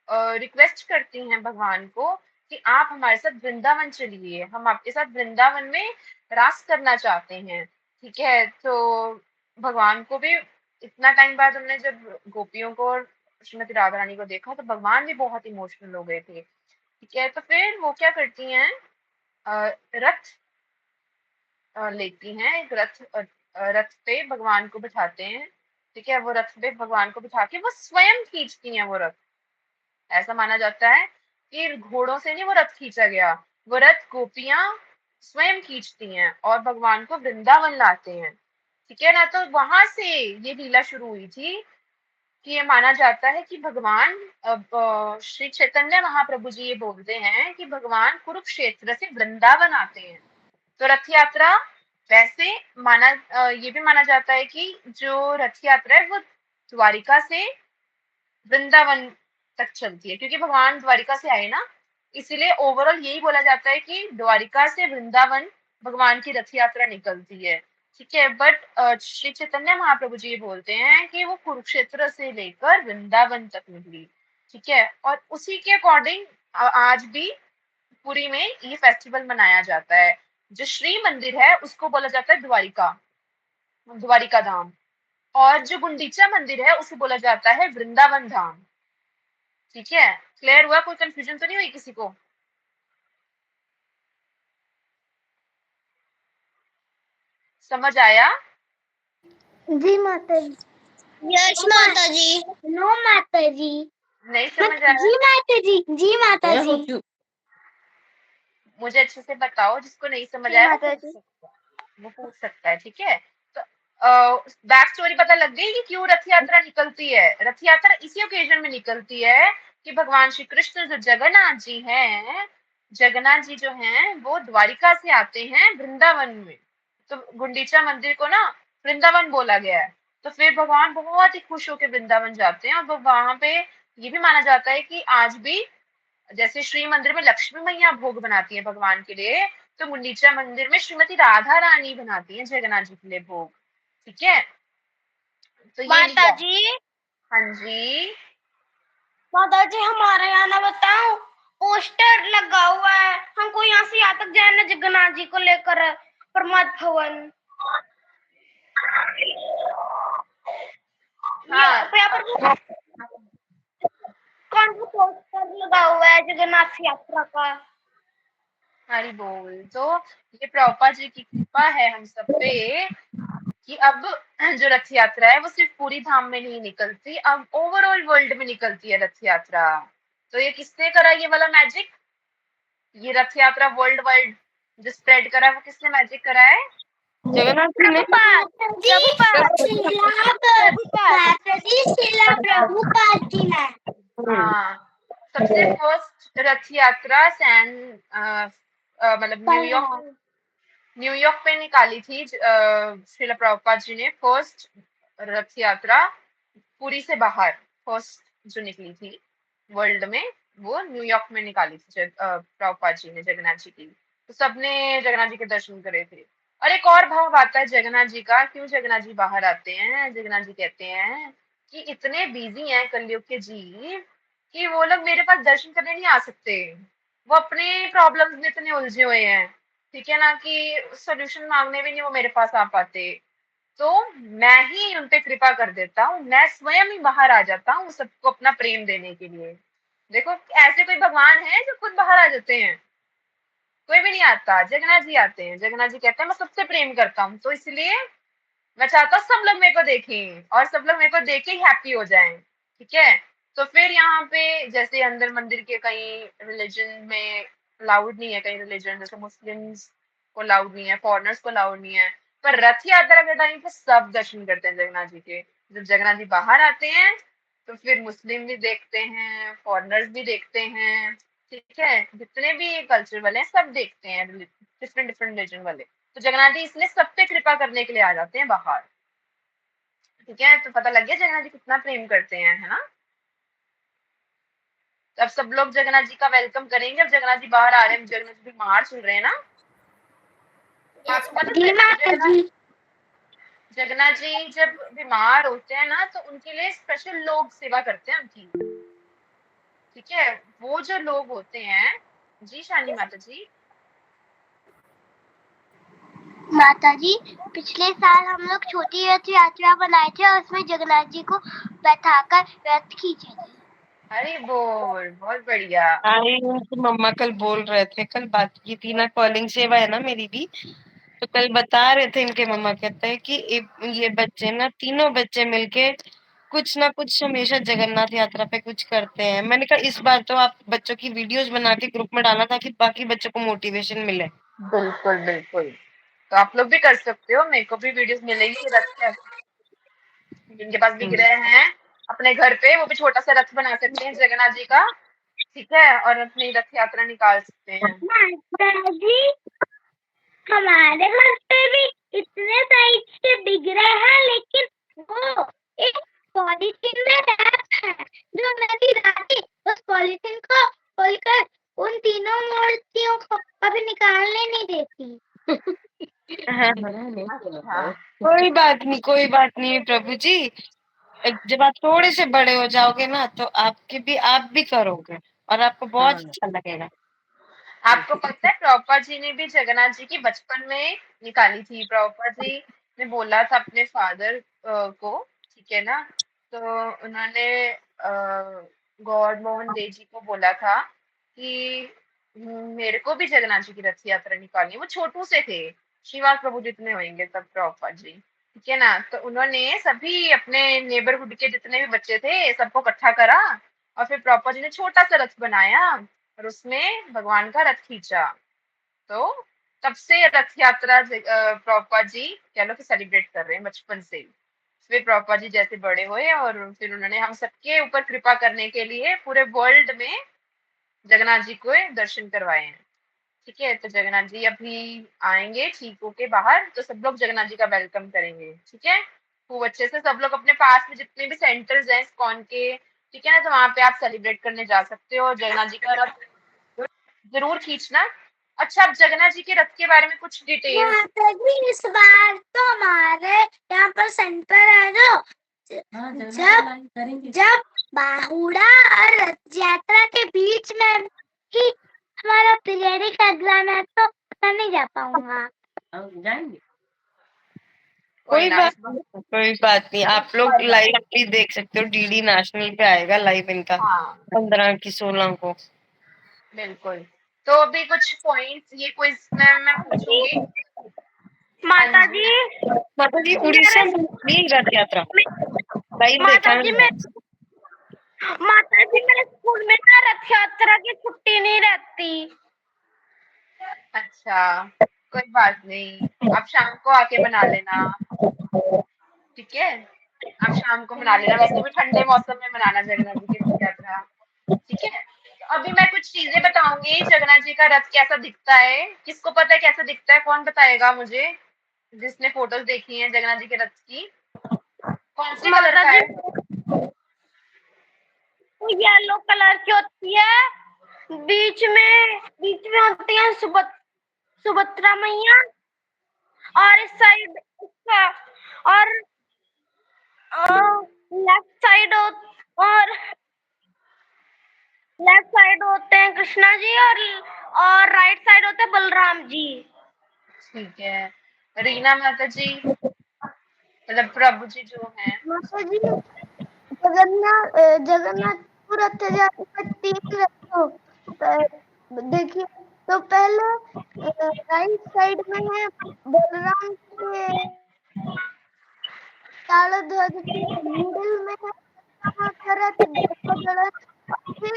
रिक्वेस्ट करती हैं भगवान को कि आप हमारे साथ वृंदावन चलिए, हम आपके साथ वृंदावन में रास करना चाहते हैं, ठीक है। तो भगवान को भी इतना टाइम बाद हमने जब गोपियों को और श्रीमती राधा रानी को देखा तो भगवान भी बहुत इमोशनल हो गए थे, ठीक है। तो फिर वो क्या करती हैं, रथ लेती हैं, एक रथ पे भगवान को बिठाते हैं, ठीक है। वो रथ पे भगवान को बिठा के वो स्वयं खींचती हैं वो रथ। ऐसा माना जाता है कि घोड़ों से नहीं वो रथ खींचा गया, वो रथ गोपियां स्वयं खींचती हैं और भगवान को वृंदावन लाते हैं, ठीक है ना। तो वहां से ये लीला शुरू हुई थी कि ये माना जाता है कि भगवान अब श्री चैतन्य महाप्रभु जी ये बोलते हैं कि भगवान कुरुक्षेत्र से वृंदावन आते हैं। तो रथ यात्रा वैसे ये भी माना जाता है कि जो रथ यात्रा है वो द्वारिका से वृंदावन तक चलती है, क्योंकि भगवान द्वारिका से आए ना, इसीलिए ओवरऑल यही बोला जाता है कि द्वारिका से वृंदावन भगवान की रथ यात्रा निकलती है, ठीक है। बट श्री चैतन्य महाप्रभु जी बोलते हैं कि वो कुरुक्षेत्र से लेकर वृंदावन तक निकली, ठीक है। और उसी के अकॉर्डिंग आज भी पुरी में ये फेस्टिवल मनाया जाता है। जो श्री मंदिर है उसको बोला जाता है द्वारिका, द्वारिका धाम, और जो गुंडीचा मंदिर है उसे बोला जाता है वृंदावन धाम, ठीक है। क्लियर हुआ, कोई कंफ्यूजन तो नहीं हुई किसी को? समझ आया? जी माता जी। यश माता जी। नो माता जी। नहीं समझ आया? जी माता जी। जी माता मैं जी। सोचू मुझे अच्छे से बताओ, जिसको नहीं समझ जी आया माता जी। वो पूछ सकता है, ठीक है। तो बैक स्टोरी पता लग गई कि क्यों रथ यात्रा निकलती है। रथ यात्रा इसी ओकेजन में निकलती है कि भगवान श्री कृष्ण जो जगन्नाथ जी हैं, जगन्नाथ जी जो हैं वो द्वारिका से आते हैं वृंदावन में। तो गुंडीचा मंदिर को ना वृंदावन बोला गया है। तो फिर भगवान बहुत ही खुश होकर वृंदावन जाते हैं, और वो वहां पे ये भी माना जाता है कि आज भी जैसे श्री मंदिर में लक्ष्मी मैया भोग बनाती है भगवान के लिए, तो मुंडीचा मंदिर में श्रीमती राधा रानी बनाती है जगन्नाथ जी के लिए भोग, ठीक है। तो ये माता लीला। जी। हाँ जी। माता जी हमारे यहाँ ना बताओ, पोस्टर लगा हुआ है, हमको यहाँ से यहाँ तक जाना जगन्नाथ जी को लेकर प्रमोद भवन। हाँ, यहाँ पर कौन सा पोस्टर लगा हुआ है जगन्नाथ यात्रा का? हरी बोल। तो ये प्रभुपाद जी की कृपा है हम सब पे कि अब जो रथ यात्रा है वो सिर्फ पूरी धाम में नहीं निकलती, अब ओवरऑल वर्ल्ड में निकलती है रथ यात्रा। तो ये किसने करा ये वाला मैजिक? ये रथ यात्रा वर्ल्ड वाइड जो स्प्रेड करा है वो किसने मैजिक करा है? जगन्नाथ जी ने शिला प्रभुपाद जी ने। हाँ, सबसे फर्स्ट रथ यात्रा मतलब न्यूयॉर्क पे निकाली थी श्रीला प्रभुपाद जी ने। फर्स्ट रथ यात्रा पुरी से बाहर फर्स्ट जो निकली थी वर्ल्ड में, वो न्यूयॉर्क में निकाली थी प्रभुपाद जी ने जगन्नाथ जी की। तो सबने जगन्नाथ जी के दर्शन करे थे। और एक और भाव आता है जगन्नाथ जी का, क्यों जगन्नाथ जी बाहर आते हैं। जगन्नाथ जी कहते हैं कि इतने बिजी हैं कलयुग के जीव कि वो लोग मेरे पास दर्शन करने नहीं आ सकते, वो अपने प्रॉब्लम्स में इतने उलझे हुए हैं, ठीक है ना, कि सॉल्यूशन मांगने भी नहीं वो मेरे पास आ पाते। तो मैं ही उन पे कृपा कर देता हूँ, मैं स्वयं ही बाहर आ जाता हूँ सबको अपना प्रेम देने के लिए। देखो ऐसे कोई भगवान है जो खुद बाहर आ जाते हैं? कोई भी नहीं आता, जगन्नाथ जी आते हैं। जगन्नाथ जी कहते हैं मैं सबसे प्रेम करता हूँ, तो इसलिए मैं चाहता हूँ सब लोग मेरे को देखें और सब लोग मेरे को देख के हैप्पी हो जाएं, ठीक है। तो फिर यहाँ पे जैसे अंदर मंदिर के कई रिलीजन में लाउड नहीं है, कई रिलीजन जैसे मुस्लिम्स को लाउड नहीं है, फॉरेनर्स को लाउड नहीं है, पर रथ यात्रा के टाइम पे सब दर्शन करते हैं जगन्नाथ जी के। जब जगन्नाथ जी बाहर आते हैं तो फिर मुस्लिम भी देखते हैं, फॉरेनर्स भी देखते हैं, ठीक है, जितने भी कल्चर वाले हैं सब देखते हैं, डिफरेंट डिफरेंट रिलीजन वाले। तो जगन्नाथ जी इसलिए सब पे कृपा करने के लिए आ जाते हैं बाहर, ठीक है। तो पता लग गया जगन्नाथ जी कितना प्रेम करते हैं, है ना। तो अब सब लोग जगन्नाथ जी का वेलकम करेंगे। अब जगन्नाथ जी बाहर आ रहे हैं, जगन्नाथ जी बीमार चल रहे हैं ना। आपको पता जी है माता जी। जगन्नाथ जी जब बीमार होते हैं ना तो उनके लिए स्पेशल लोग सेवा करते हैं उनकी, ठीक है। वो जो लोग होते हैं, जी शानी माता जी। माता जी पिछले साल हम लोग छोटी रथ यात्रा बनाए थे और उसमें जगन्नाथ जी को बैठाकर रथ खींचे थे। अरे बोल, बहुत बढ़िया। अरे उनकी मम्मा कल बोल रहे थे, कल बात की थी ना, कॉलिंग सेवा है ना मेरी भी, तो कल बता रहे थे इनके मम्मा कहते हैं कि ये बच्चे ना, तीनों बच्चे मिलके कुछ ना कुछ हमेशा जगन्नाथ यात्रा पे कुछ करते हैं। मैंने कहा इस बार तो आप बच्चों की वीडियोस बना के ग्रुप में डालना ताकि बाकी बच्चों को मोटिवेशन मिले। बिल्कुल बिल्कुल, तो आप लोग भी कर सकते हो, मेरे को भी वीडियोस मिलेंगी रथ के, जिनके पास भी ग्रह हैं अपने घर पे, वो भी छोटा सा रथ बना सकते हैं जगन्नाथ जी का, ठीक है, और अपनी रथ यात्रा निकाल सकते हैं। माता जी हमारे घर पे भी इतने साइज के दिख रहे हैं, लेकिन वो एक पॉलीथीन में रैप है जो मेरी दादी उस पॉलीथीन को खोलकर उन तीनों मूर्तियों को कभी निकालने नहीं देती। हाँ, कोई बात नहीं, कोई बात नहीं प्रभु जी, जब आप थोड़े से बड़े हो जाओगे ना तो आप भी करोगे और आपको बहुत अच्छा लगेगा। आपको पता है प्रभुपाद जी ने भी जगन्नाथ जी की बचपन में निकाली थी। प्रभुपाद जी ने बोला था अपने फादर को, ठीक है ना, तो उन्होंने गौर मोहन देव जी को बोला था कि मेरे को भी जगन्नाथ जी की रथ यात्रा निकालनी है। वो छोटू से थे, श्रीवास प्रभु जितने होंगे तब प्रभुपाद जी, ठीक है ना। तो उन्होंने सभी अपने नेबरहुड के जितने भी बच्चे थे सबको इकट्ठा करा और फिर प्रभुपाद जी ने छोटा सा रथ बनाया और उसमें भगवान का रथ खींचा। तो तब से रथ यात्रा प्रभुपाद जी कह लो कि सेलिब्रेट कर रहे हैं बचपन से ही। फिर प्रभुपाद जी जैसे बड़े हुए और फिर उन्होंने हम सबके ऊपर कृपा करने के लिए पूरे वर्ल्ड में जगन्नाथ जी को दर्शन करवाए हैं, ठीक है। तो जगन्नाथ जी अभी आएंगे ठीक होके बाहर, तो सब लोग जगन्नाथ जी का वेलकम करेंगे, ठीक है। खूब अच्छे से सब लोग अपने पास में जितने भी सेंटर्स हैं इस्कॉन के, ठीक है ना, तो वहां पे आप सेलिब्रेट करने जा सकते हो। जगन्नाथ जी का रथ जरूर खींचना। अच्छा, अब जगन्नाथ जी के रथ के बारे में कुछ डिटेल्स। माता जी इस बार तो हमारे यहाँ पर सेंटर है जो जब बाहुड़ा और रथ यात्रा के बीच में ही हमारा पीरियडिक एग्जाम है, तो मैं नहीं जा पाऊंगा। कोई ना, इस बार कोई बात नहीं, आप लोग लाइव भी देख सकते हो, डीडी नेशनल पे आएगा लाइव इनका हाँ 15 की 16 को। बिल्कुल। तो अभी कुछ पॉइंट्स ये क्विज में मैं पूछूंगी। हाँ माता जी। जी माता जी मेरे उड़ीसा में हुई रथ यात्रा लाइव देखा माता है जी मैंने। मेरे स्कूल में ना रथ यात्रा की छुट्टी नहीं रहती। अच्छा, कोई बात नहीं, आप शाम को आके बना लेना, ठीक है। आप शाम को मना लेना, वैसे भी ठंडे मौसम में मनाना जगन्नाथ जी की रथ यात्रा, ठीक है। तो अभी मैं कुछ चीजें बताऊंगी जगन्नाथ जी का रथ कैसा दिखता है। किसको पता है कैसा दिखता है? कौन बताएगा मुझे, जिसने फोटोज देखी हैं जगन्नाथ जी के रथ की? कौन से कलर माता का जी है? वो येलो कलर की होती है, बीच में होती है सुभद्रा मैया, और इस साइड इसका, और लेफ्ट साइड और लेफ्ट साइड होते हैं कृष्णा जी और राइट साइड होते हैं बलराम जी। ठीक है। रीना माता जी, मतलब प्रभु जी जो हैं। माता जी जगन्नाथपुर रथ यात्रा में 3 रथ हो। देखिए, तो पहले राइट साइड में है बलराम के तालध्वज, फिर मिडिल में है रामा का रथ दर्पदलन, और फिर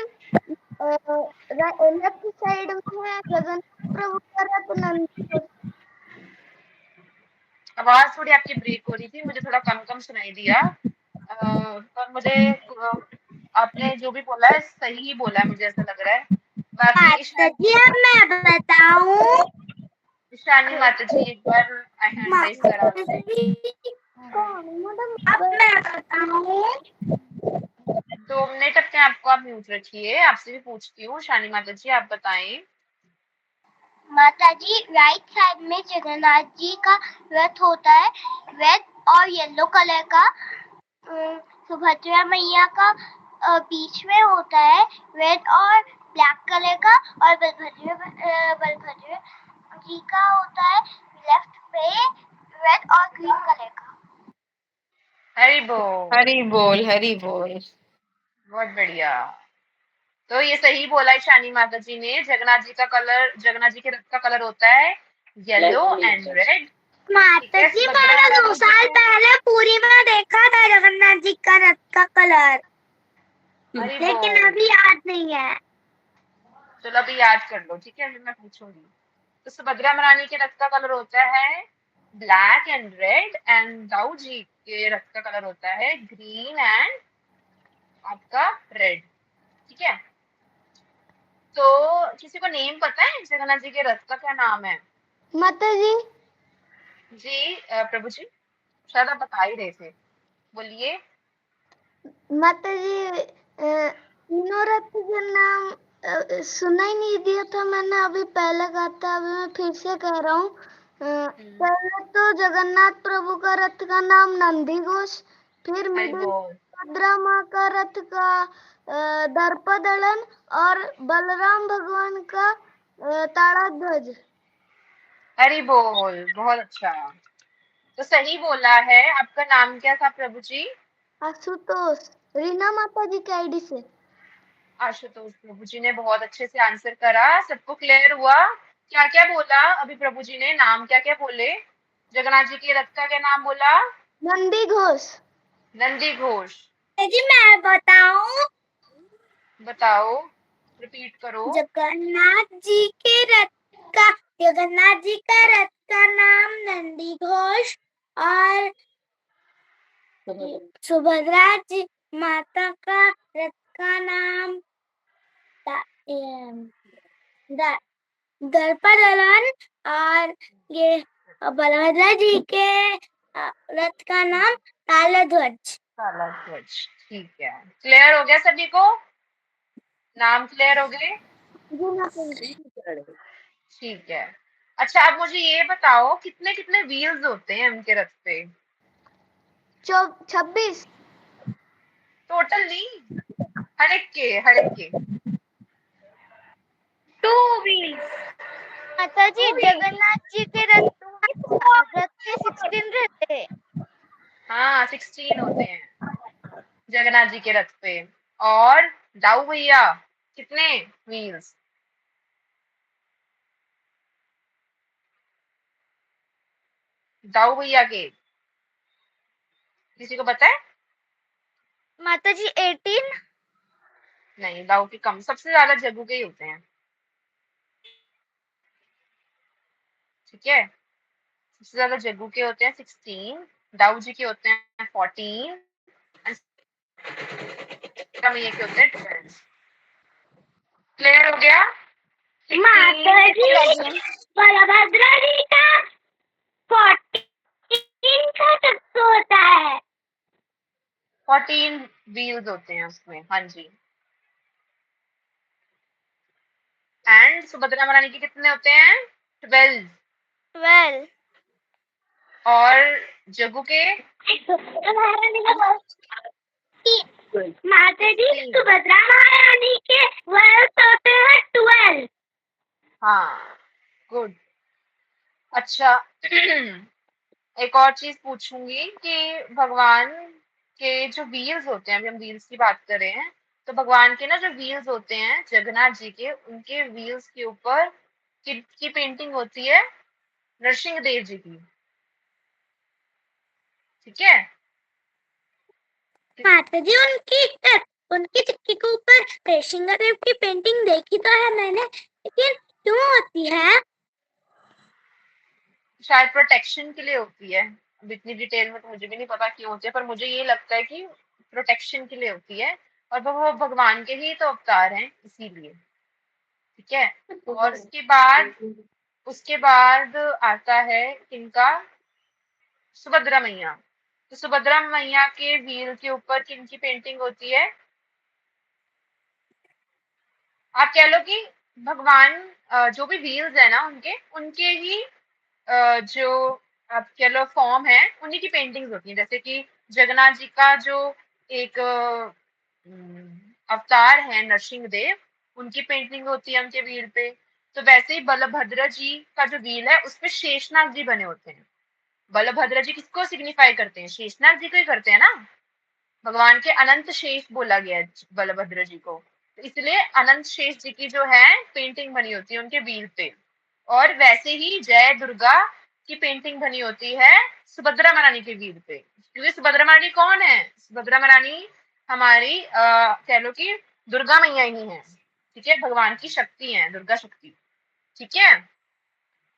लेफ्ट साइड में है जगन्नाथ प्रभु का रथ नंदीघोष। आवाज थोड़ी आपकी ब्रेक हो रही थी, मुझे थोड़ा कम कम सुनाई दिया। पर मुझे आपने जो भी बोला है सही ही बोला है, मुझे ऐसा लग रहा है। बाकी माता जी अब मैं बताऊं। ईशानी माता जी एक बार हैंड रेस करा माता आपने। जी कौन मैडम? अब मैं बताऊं। 2 मिनट अपने आप को आप म्यूट रखिए, आपसे भी पूछती हूँ। शानी माता जी आप बताएं। माता जी राइट साइड में जगन्नाथ जी का रथ होता है, रेड और येलो कलर का। सुभद्रा मैया का बीच में होता है, रेड और ब्लैक कलर का। और बलभद्र जी का होता है लेफ्ट पे, रेड और ग्रीन कलर का। हरी बोल। हरी बोल, हरी बोल। बहुत बढ़िया। तो ये सही बोला है शानी माता जी ने। जगन्नाथ जी के रथ का कलर होता है येलो एंड रेड। ठीक माता है। जी सुभद्रा मैंने 2 महारानी जी साल को पहले पूरी में देखा था जगन्नाथ जी का रथ का कलर, हरी लेकिन बोल। अभी याद नहीं है। चलो अभी याद कर लो, ठीक है, अभी मैं पूछूंगी। तो सुभद्रा महारानी के रथ का कलर होता है black and red, and Dau ji के रथ का कलर होता है ग्रीन एंड आपका रेड। ठीक है। तो किसी को नेम पता है जगन्नाथ जी के रथ का क्या नाम है? माता जी जी प्रभु जी, शायद आप बता ही रहे थे, बोलिए। माता जी तीनों रथ के नाम सुना ही नहीं दिया था मैंने, अभी पहले कहा था, अभी मैं फिर से कह रहा हूँ। पहले तो जगन्नाथ प्रभु का रथ का नाम नंदी घोष, फिर हरि मिडिल बोल। भद्रा माँ का रथ का दर्पदलन, और बलराम भगवान का ताड़ाध्वज। हरि बोल, बहुत अच्छा। तो सही बोला है। आपका नाम क्या था प्रभु जी? आशुतोष, रीना माता जी के आईडी से। आशुतोष। प्रभु जी ने बहुत अच्छे से आंसर करा, सबको क्लियर हुआ। क्या क्या बोला अभी प्रभु जी ने, नाम क्या क्या बोले? जगन्नाथ जी के रथ का क्या नाम बोला? नंदी घोष। नंदी घोष। जी मैं बताऊं। बताओ, रिपीट करो। जगन्नाथ जी का रथ का नाम नंदी घोष, और सुभद्रा जी माता का रथ का नाम दर्पदलन, और ये बलभद्र जी के रथ का नाम तालध्वज। काला ध्वज। ठीक है, क्लियर हो गया सभी को? नाम क्लियर हो गए? ठीक है। अच्छा, आप मुझे ये बताओ कितने कितने व्हील्स होते हैं उनके रथ पे? 26। टोटल नहीं, हर एक के। 2 wheels। माता जी 2 व्हील। जगन्नाथ जी के रथ के 16 रहते हैं। हाँ, 16 होते हैं जगन्नाथ जी के रथ पे। और दाऊ भैया, कितने व्हील्स? दाऊ भैया के किसी को पता है? माता जी 18। नहीं, दाऊ के कम, सबसे ज्यादा जग्गू के ही होते हैं। ठीक है। सबसे ज्यादा जग्गू के होते हैं 16, दाऊ जी के होते हैं 14, मैया के होते हैं 12। क्लियर हो गया? माता 16 जी कितने? बलभद्र जी का 14 का रथ होता है। 14 व्हील्स होते हैं उसमें, हाँ जी। एंड सुभद्रा महारानी के कितने होते हैं? 12। 12। और जग्गू के? माता जी 16। सुभद्रा महारानी के वर्ष होते हैं 12। हाँ, गुड। अच्छा एक और चीज पूछूंगी कि भगवान के जो व्हील्स होते हैं, अभी हम व्हील्स की बात कर रहे हैं, तो भगवान के ना जो व्हील्स होते हैं जगन्नाथ जी के, उनके व्हील्स के ऊपर किसकी पेंटिंग होती है? नरसिंह देव जी की। ठीक है। माता जी उनकी चक्की के ऊपर नृसिंहदेव की पेंटिंग देखी तो है मैंने, लेकिन क्यों होती है? शायद प्रोटेक्शन के लिए होती है। अब इतनी डिटेल में तो मुझे भी नहीं पता क्यों होती है, पर मुझे ये लगता है कि प्रोटेक्शन के लिए होती है, और वो भगवान के ही तो अवतार हैं इसीलिए। ठीक है। और उसके बाद आता है किनका? सुभद्रा मैया। तो सुभद्रा मैया के व्हील के ऊपर किनकी पेंटिंग होती है? आप कह लो कि भगवान जो भी व्हील्स है ना उनके ही जो आप कह लो फॉर्म है, उन्हीं की पेंटिंग्स होती हैं। जैसे कि जगन्नाथ जी का जो एक अवतार है नरसिंह देव, उनकी पेंटिंग होती है उनके व्हील पे। तो वैसे ही बलभद्र जी का जो व्हील है उसपे शेषनाग जी बने होते हैं। बलभद्र जी किसको सिग्निफाई करते हैं? शेषनाग जी को ही करते हैं ना। भगवान के अनंत शेष बोला गया है बलभद्र जी को, तो इसलिए अनंत शेष जी की जो है पेंटिंग बनी होती है उनके व्हील पे। और वैसे ही जय दुर्गा की पेंटिंग बनी होती है सुभद्रा महारानी के व्हील पे, क्योंकि सुभद्रा महारानी कौन है? सुभद्रा महारानी हमारी कह लो कि दुर्गा मैया ही है। ठीक है, भगवान की शक्ति है, दुर्गा शक्ति। ठीक है,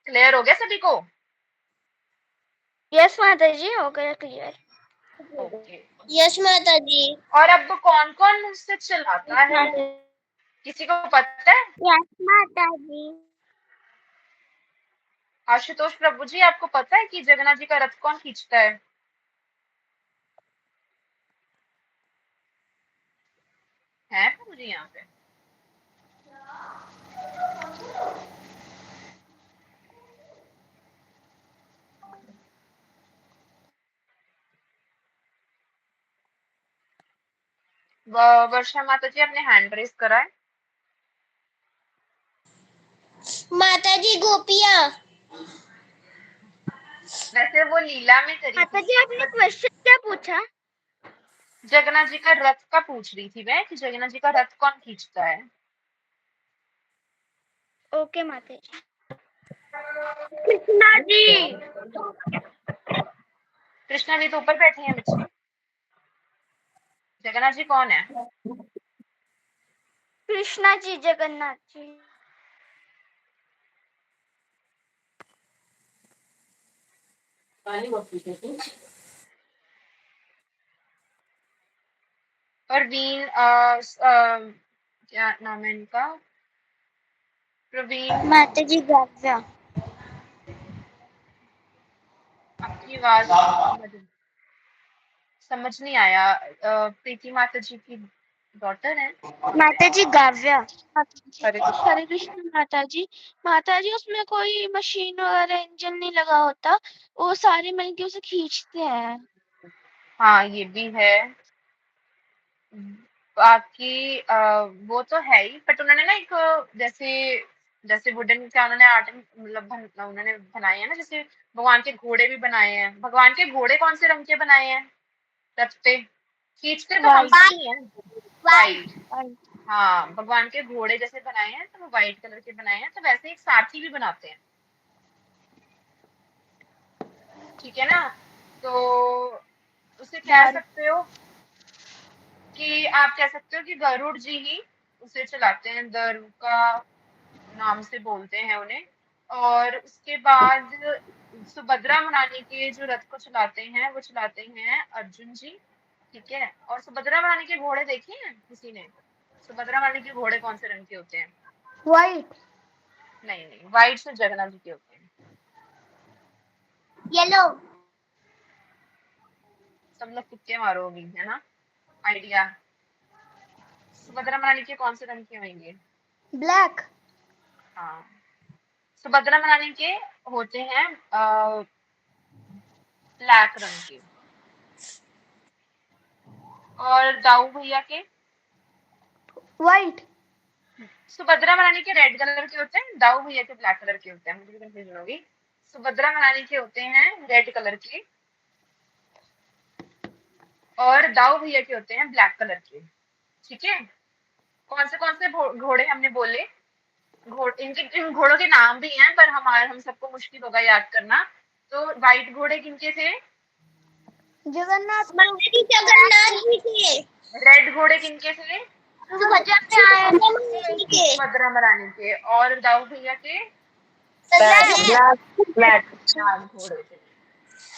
क्लियर हो गया सभी को? यस माता जी, हो गया क्लियर। ओके। यस माता जी। और अब कौन कौन मुझसे चलाता है, किसी को पता है? यस माता जी। आशुतोष प्रभु जी, आपको पता है कि जगन्नाथ जी का रथ कौन खींचता है? है प्रभु जी यहाँ पे? वर्षा माता जी अपने हैंड रेस कराए। माता जी गोपियाँ। वैसे वो लीला में करी माता थी, जी आपने पर क्वेश्चन क्या पूछा? जगन्नाथ जी का रथ का पूछ रही थी मैं कि जगन्नाथ जी का रथ कौन खींचता है। ओके माता जी। कृष्णा जी। कृष्णा जी तो ऊपर बैठे हैं बच्चे। जगन्नाथ जी कौन है? कृष्णा जी जगन्नाथ जी। प्रवीण क्या नाम है इनका? प्रवीण। माता जी गव्या। आपकी आवाज समझ नहीं आया। प्रीति माता जी की डॉटर है? माता जी गव्या। हरे कृष्ण। हरे कृष्ण माता जी। माता जी उसमें कोई मशीन वगैरह इंजन नहीं लगा होता, वो सारे मिलके उसे खींचते हैं। हाँ ये भी है। बाकी वो तो है ही, बट उन्होंने ना एक जैसे जैसे वुडन का उन्होंने आर्ट मतलब उन्होंने बनाए हैं ना, जैसे भगवान के घोड़े भी बनाए हैं। भगवान के घोड़े कौन से रंग के बनाए हैं रथ पे? खींचते तो हम वाइट। ही हैं। वाइट। हाँ, भगवान के घोड़े जैसे बनाए हैं तो वो व्हाइट कलर के बनाए हैं, तो वैसे एक सारथी भी बनाते हैं। ठीक है ना। तो उसे कह सकते हो कि आप कह सकते हो कि गरुड़ जी ही उसे चलाते हैं, गरुड़ नाम से बोलते हैं उन्हें। और उसके बाद सुभद्रा महारानी के जो रथ को चलाते हैं वो चलाते हैं अर्जुन जी। ठीक है। और सुभद्रा महारानी के घोड़े देखे हैं किसी ने? सुभद्रा महारानी के घोड़े कौन से रंग के होते हैं? वाइट। नहीं नहीं, व्हाइट से जगन्नाथ जी के होते हैं। येलो। सब लोग तुक्के मारोगी है ना? आइडिया। सुभद्रा महारानी के कौन से रंग के होंगे? ब्लैक। हाँ, सुभद्रा महारानी के होते हैं ब्लैक रंग के। और दाऊ भैया के? व्हाइट। सुभद्रा महारानी के रेड कलर के होते हैं, दाऊ भैया के ब्लैक कलर के होते हैं, मुझे कंफ्यूजन होगी। सुभद्रा महारानी के होते हैं रेड कलर के और दाऊ भैया के होते हैं ब्लैक कलर के। ठीक है, कौन से घोड़े हमने बोले? इन घोड़ों के नाम भी हैं, पर हम सबको मुश्किल होगा याद करना। तो व्हाइट घोड़े किनके थे? जगन्नाथ जी के। रेड घोड़े किनके थे? सुभद्रा महारानी के। सुभद्रा महारानी के। और दाऊ भैया के? ब्लैक लाल घोड़े थे।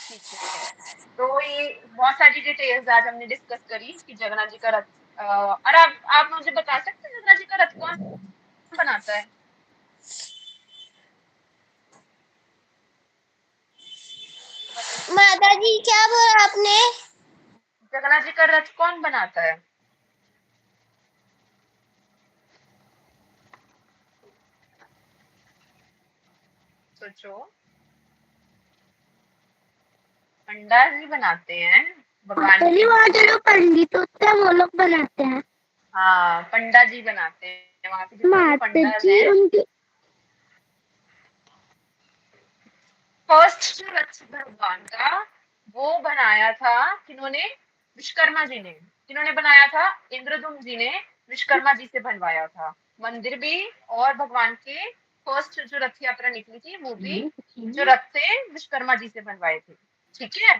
ठीक है, तो ये बहुत सारी डिटेल्स आज हमने डिस्कस करी कि जगन्नाथ जी का रथ। और आप मुझे बता सकते हैं जगन्नाथ जी का रथ कौन बनाता है? माता जी क्या बोला आपने? जगन्नाथ जी का रथ कौन बनाता है? सोचो। पंडा जी बनाते हैं भगवान पहली बार जो लोग पंडित होते हैं वो लोग बनाते हैं। हाँ, पंडा जी बनाते हैं। वहां पे जितने भी माता पंडा जी हैं, उनके फर्स्ट जो रथ भगवान का वो बनाया था किन्होंने? विश्वकर्मा जी ने। किन्होंने बनाया था? इंद्रदुम्न जी ने विश्वकर्मा जी से बनवाया था मंदिर भी। और भगवान के फर्स्ट जो रथ यात्रा निकली थी वो भी जो रथ थे विश्वकर्मा जी से बनवाए थे। ठीक है,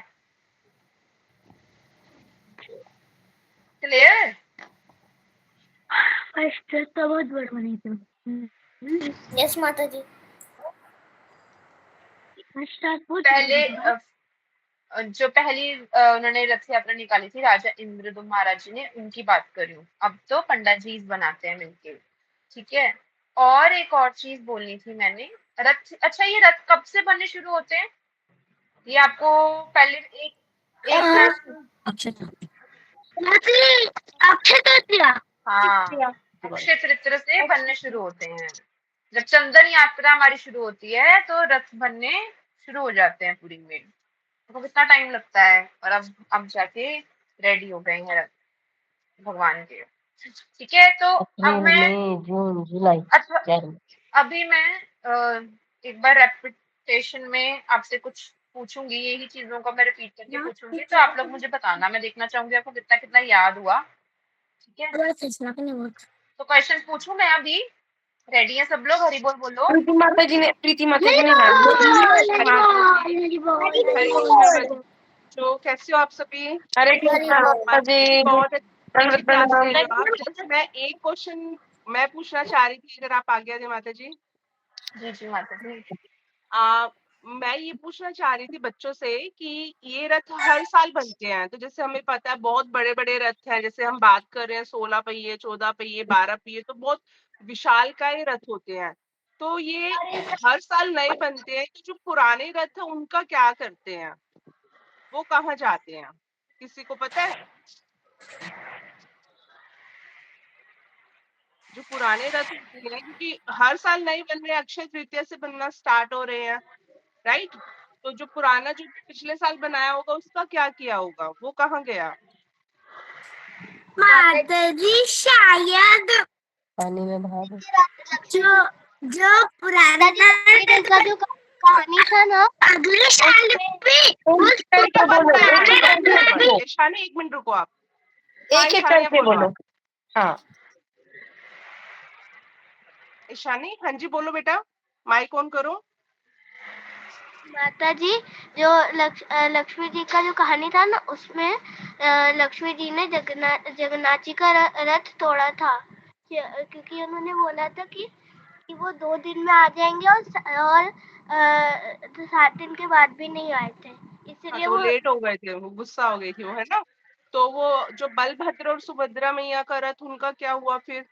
क्लियर? फर्स्ट तो बहुत बड़ा बने थे। यस माता जी। पहले जो पहली उन्होंने रथ यात्रा निकाली थी राजा इंद्रदुम्न महाराज जी ने, उनकी बात कर रही हूँ। अब तो पंडा जी बनाते हैं मिलके। ठीक है, और एक और चीज बोलनी थी मैंने। रथ, अच्छा ये रथ कब से बनने शुरू होते हैं? ये आपको पहले एक प्रश्न। अक्षय तृतीया। हाँ, अक्षय तृतीया से बनने शुरू होते हैं। जब चंदन यात्रा हमारी शुरू होती है तो रथ बनने शुरू हो जाते हैं पुरी में। तो कितना टाइम लगता है, और अब जाके रेडी हो गए हैं रथ भगवान के। ठीक है, तो अब मैं जून जुलाई अच्छा अभी मैं एक बार रेपिटेशन में आपसे कुछ पूछूंगी, यही चीजों को मैं रिपीट करके पूछूंगी, तो आप लोग मुझे बताना। मैं देखना चाहूंगी आपको कितना कितना याद हुआ। ठीक है, तो क्वेश्चन पूछूं मैं अभी? रेडी है सब लोग? हरी बोल बोलो। प्रीति माता जी ने तो कैसे हो आप सभी? अरे माता जी बहुत अच्छी क्लास प्रणाम। ले रहे हो आप। जस्ट मैं एक क्वेश्चन मैं पूछना चाह रही थी, अगर आप आगे आ जाए माता जी। जी जी माता जी। मैं ये पूछना चाह रही थी बच्चों से कि ये रथ हर साल बनते हैं, तो जैसे हमें पता है बहुत बड़े बड़े रथ हैं, जैसे हम बात कर रहे हैं 16 पहिए, 14 पहिए, 12 पहिए, तो बहुत विशालकाय रथ होते हैं। तो ये हर साल नए बनते हैं, तो जो पुराने रथ है उनका क्या करते हैं? वो कहाँ जाते हैं? किसी को पता है? जो पुराने रथ होते हैं, क्योंकि हर साल नए बन रहे हैं, अक्षय तृतीया से बनना स्टार्ट हो रहे हैं, राइट? तो जो पुराना जो पिछले साल बनाया होगा उसका क्या किया होगा? वो कहाँ गया? माता जी शायद पानी में भाग जो पुराना का जो कहानी था ना, अगले साल भी ईशानी एक मिनट रुको आप। एक एक करके बोलो। हाँ ईशानी, हाँ जी बोलो बेटा, माइक ऑन करो। माता जी जो लक्ष्मी जी का जो कहानी था ना, उसमें लक्ष्मी जी ने जगन्नाथ जी का रथ तोड़ा था, क्योंकि उन्होंने बोला था कि वो 2 दिन में आ जाएंगे, और 7 दिन के बाद भी नहीं आए थे, इसलिए तो लेट हो गए थे, वो गुस्सा हो गई थी वो, है ना? तो वो जो बलभद्र और सुभद्रा मैया का रथ, उनका क्या हुआ फिर?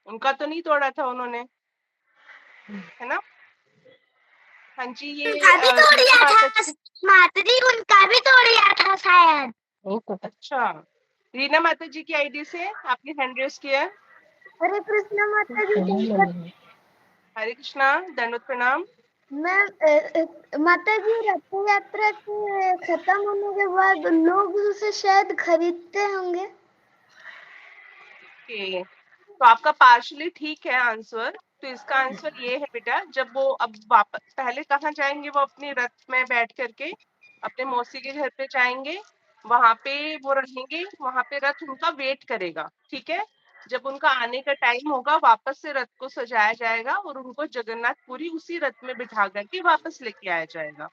उनका तो नहीं तोड़ा था उन्होंने, है ना? हाँ जी, ये माता जी उनका भी तोड़ लिया था शायद। अच्छा, रीना माता जी की आईडी से आपने हैंड रेस किया है। हरे कृष्णा माता जी। हरे कृष्णा, दंडवत प्रणाम। मैं माता जी रथ यात्रा के खत्म होने के बाद लोग उसे शायद खरीदते होंगे। ओके, तो आपका पार्शली ठीक है आंसर। तो इसका आंसर ये है बेटा, जब वो अब वापस पहले कहाँ जाएंगे, वो अपने रथ में बैठ करके अपने मौसी के घर पे जाएंगे, वहां पे वो रहेंगे, वहां पे रथ उनका वेट करेगा, ठीक है। जब उनका आने का टाइम होगा, वापस से रथ को सजाया जाएगा और उनको जगन्नाथपुरी उसी रथ में बिठा करके वापस लेके आया जाएगा।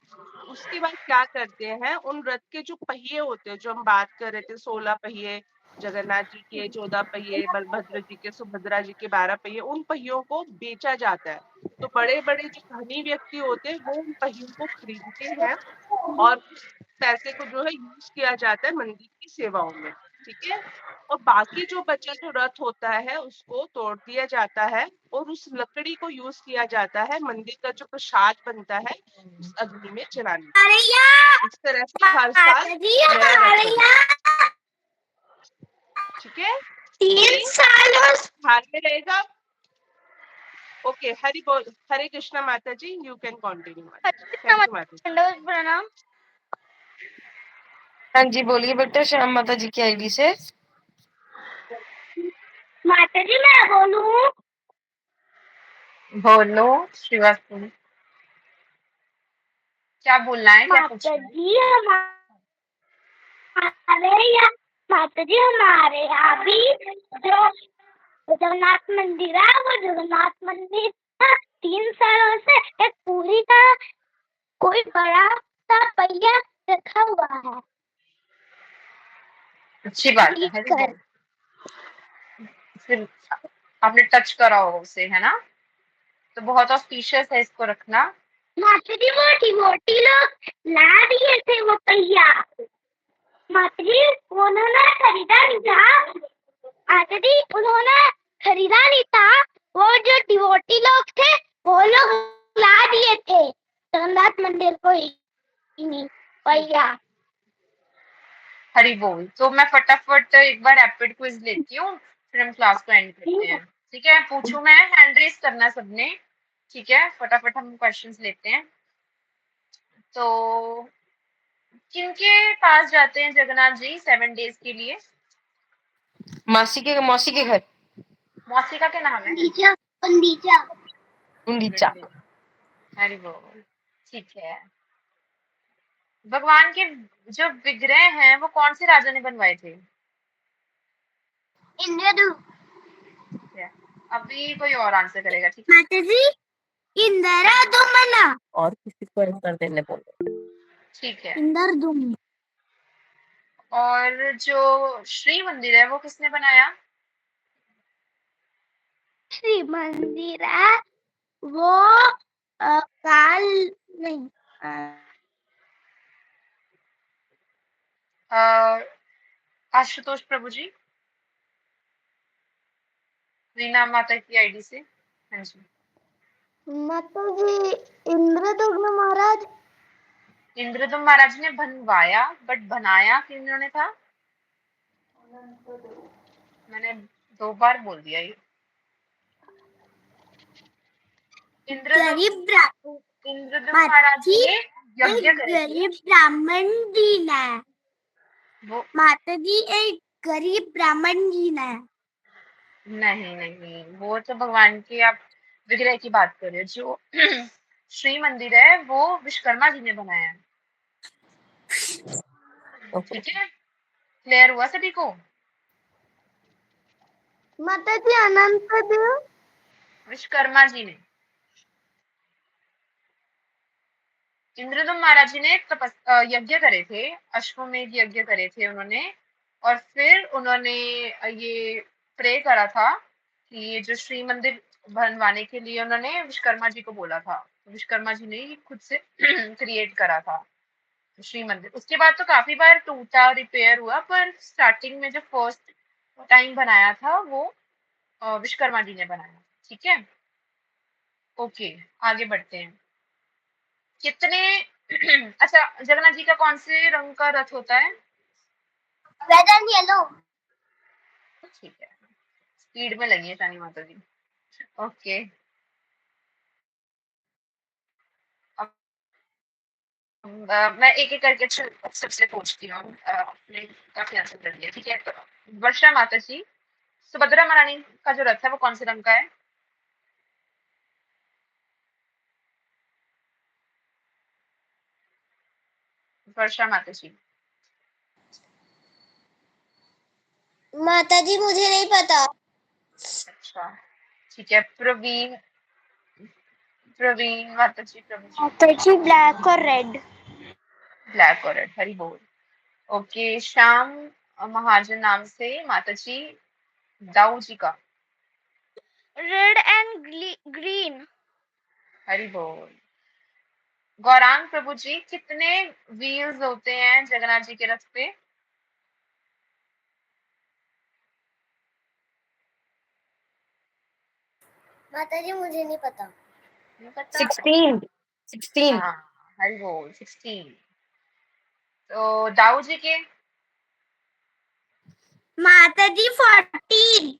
उसके बाद क्या करते हैं, उन रथ के जो पहिए होते हैं, जो हम बात कर रहे थे, 16 पहिए जगन्नाथ जी के, 14 पहिए बलभद्र जी के, सुभद्रा जी के 12 पहिए, उन पहियों को बेचा जाता है। तो बड़े बड़े जो धनी व्यक्ति होते हैं, वो उन पहियों को खरीदते हैं और उस पैसे को जो है यूज किया जाता है मंदिर की सेवाओं में, ठीक है। और बाकी जो बचा जो रथ होता है, उसको तोड़ दिया जाता है और उस लकड़ी को यूज किया जाता है मंदिर का जो प्रसाद बनता है उस अग्नि में जलाने के लिए। इस तरह से हर साल नया रथ बनता है, ठीक है। 3 सालों ध्यान में रहेगा। ओके, हरि बोल, हरे कृष्णा माता जी, you can continue. Thank you माता जी। प्रणाम। हाँ जी, बोलिए बेटा श्याम माता जी की आईडी से। माता जी मैं बोलूं? बोलो श्रीवास्तव, क्या बोलना है, क्या माता पूछना है? जी माता जी हमारे यहाँ भी जो जगन्नाथ मंदिर है, वो जगन्नाथ मंदिर का 3 सालों से एक पूरी का कोई बड़ा सा पहिया रखा हुआ है। अच्छी बात है, हरी बोल। फिर आपने टच करा हो उसे, है ना, तो बहुत ऑस्पिशियस है इसको रखना। माता जी मोटी लोग ला दिए थे वो पहिया। माता जी उन्होंने खरीदा नहीं था। माता जी उन्होंने खरीदा नहीं था, वो जो डिवोटी लोग थे वो लोग ला दिए थे जगन्नाथ मंदिर को ही पहिया। हरी बोल। तो मैं फटाफट एक बार रैपिड क्विज लेती हूँ, फिर हम क्लास को एंड करते हैं, ठीक है। पूछूं मैं, हैंड रेस करना सबने, ठीक है। फटाफट हम क्वेश्चंस लेते हैं। तो किनके पास जाते हैं जगन्नाथ जी 7 डेज के लिए? मौसी के घर। मौसी का क्या नाम है? पंडीचा। उंडीचा। हरी बोल, ठीक है। भगवान के जो विग्रह हैं वो कौन से राजा ने बनवाए थे? ठीक है। अभी कोई और आंसर करेगा, ठीक है। माता जी इंदिरा दुमना। और किसी को आंसर देने बोलो। ठीक है। इंदर दुम। और जो श्री मंदिर है वो किसने बनाया? श्री मंदिर है वो काल नहीं आशुतोष प्रभु जी, रीना माता की आईडी से। हाँ जी। माता जी इंद्रदुम्न महाराज। इंद्रदुम्न महाराज ने बनवाया, बट बनाया किन्होंने था? मैंने 2 बार बोल दिया ये। इंद्रदुम्न महाराज ने यज्ञ करे थे। गरीब ब्राह्मण जी ने। वो माता जी एक गरीब ब्राह्मण जी ने। नहीं नहीं, वो तो भगवान के आप विग्रह की बात कर रहे हो। जो श्री मंदिर है वो विश्वकर्मा जी ने बनाया है, ठीक है। क्लियर हुआ सभी को? माता जी अनंत देव। विश्वकर्मा जी ने। इंद्रदुम्न महाराज जी ने यज्ञ करे थे, अश्वमेध यज्ञ करे थे उन्होंने। और फिर उन्होंने ये प्रे करा था कि ये जो श्री मंदिर बनवाने के लिए उन्होंने विश्वकर्मा जी को बोला था। विश्वकर्मा जी ने ये खुद से क्रिएट करा था श्री मंदिर। उसके बाद तो काफी बार टूटा, रिपेयर हुआ, पर स्टार्टिंग में जो फर्स्ट टाइम बनाया था वो विश्वकर्मा जी ने बनाया, ठीक है। ओके, आगे बढ़ते हैं। कितने अच्छा, जगन्नाथ जी का कौन से रंग का रथ होता है? Red and yellow. ठीक है, स्पीड में लगी है शानी माता जी। ओके, मैं एक एक करके सबसे पूछती हूँ। आपने काफी आंसर कर दिया, ठीक है। तो वर्षा माता जी, सुभद्रा महारानी का जो रथ है वो कौन से रंग का है? वर्षा माता जी। माता जी मुझे नहीं पता। अच्छा, ठीक है। प्रवीण, प्रवीण माता जी, प्रवीण जी। माता जी ब्लैक और रेड। ब्लैक और रेड, हरी बोल। ओके, श्याम महाजन नाम से माता जी दाऊ जी का। Red and green. हरी बोल। गौरांग प्रभु जी, कितने व्हील्स होते हैं जगन्नाथ जी के रथ पे? माता जी मुझे नहीं पता। नहीं पता? 16 16 हाँ, हरी बोल, 16। तो दाऊ जी के? माता जी 14।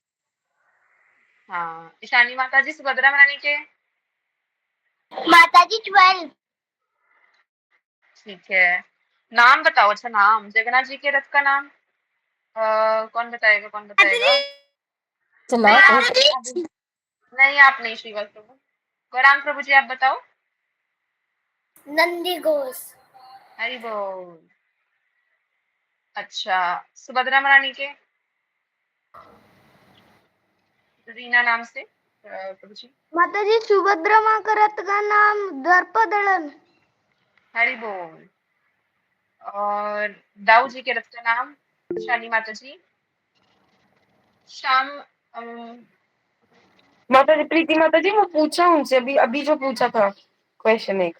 हाँ, ईशानी माता जी, सुभद्रा महारानी के? माता जी 12। ठीक है। नाम बताओ, अच्छा नाम जगन्नाथ जी के रथ का नाम। कौन बताएगा, कौन बताएगा? चला नहीं, और आप अभी नहीं, आप नहीं, श्रीवास प्रभु। गौरांग प्रभु जी, आप बताओ। नंदी घोष। हरी बोल। अच्छा, सुभद्रा महारानी के? रीना नाम से प्रभु जी। माता जी सुभद्रा माँ का रथ का नाम दर्पदलन। हरी बोल। और दाऊ जी के रथ का नाम? शानी माता जी। श्याम माता जी, प्रीति माता जी, वो पूछा उनसे अभी अभी जो पूछा था क्वेश्चन एक।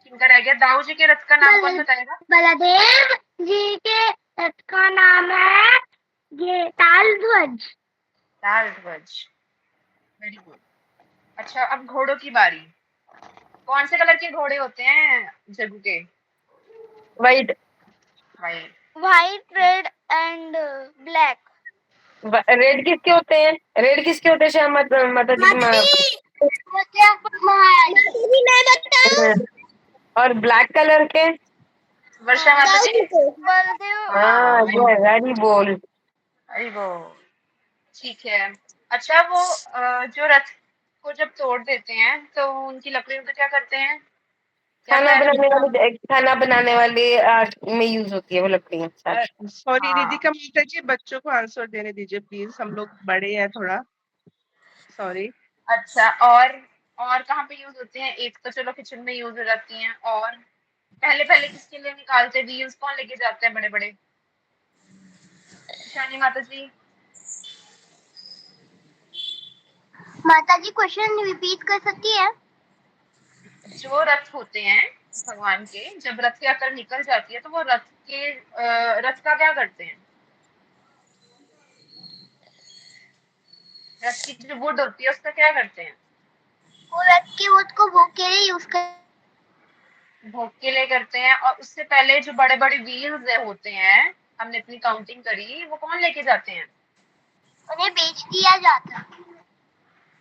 किनका रह गया? दाऊ जी के रथ का नाम कौन बताएगा? बलदेव जी के रथ का नाम है ये ताल ध्वज। लाल ध्वज। Very good. अच्छा, अब घोड़ों की बारी। कौन से कलर के घोड़े होते हैं जग्गू के? White. White. White red and black. Red किसके होते हैं? रेड किसके होते हैं? श्याम माता जी की मैं बताऊं? और ब्लैक कलर के? वर्षा माता जी। बलदेव। हाँ, ये हरी बोल। अरे वो, ठीक है। अच्छा, वो जो रथ को जब तोड़ देते हैं तो उनकी लकड़ियों को क्या करते हैं? क्या खाना तैयार बनाने होता है? वाले, खाना बनाने वाले में यूज होती है वो लकड़ियाँ सारी। सॉरी हाँ, रिधिका माता जी, बच्चों को आंसर देने दीजिए प्लीज, हम लोग बड़े हैं थोड़ा। सॉरी। अच्छा। और कहाँ पे यूज होते हैं? एक तो चलो किचन में यूज हो जाती हैं, और पहले पहले किसके लिए निकालते हैं व्हील्स? कौन लेके जाते हैं बड़े बड़े? ईशानी माता जी। माता जी क्वेश्चन रिपीट कर सकती है? जो रथ होते हैं भगवान के, जब रथ यात्रा निकल जाती है तो वो रथ के रथ का क्या करते हैं? रथ की जो वुड होती है उसका क्या करते हैं? वो रथ के वोट को वो के लिए यूज कर। भोग के लिए करते हैं। और उससे पहले जो बड़े बड़े व्हील्स होते हैं, हमने इतनी काउंटिंग करी, वो कौन लेके जाते हैं? उन्हें बेच दिया जाता।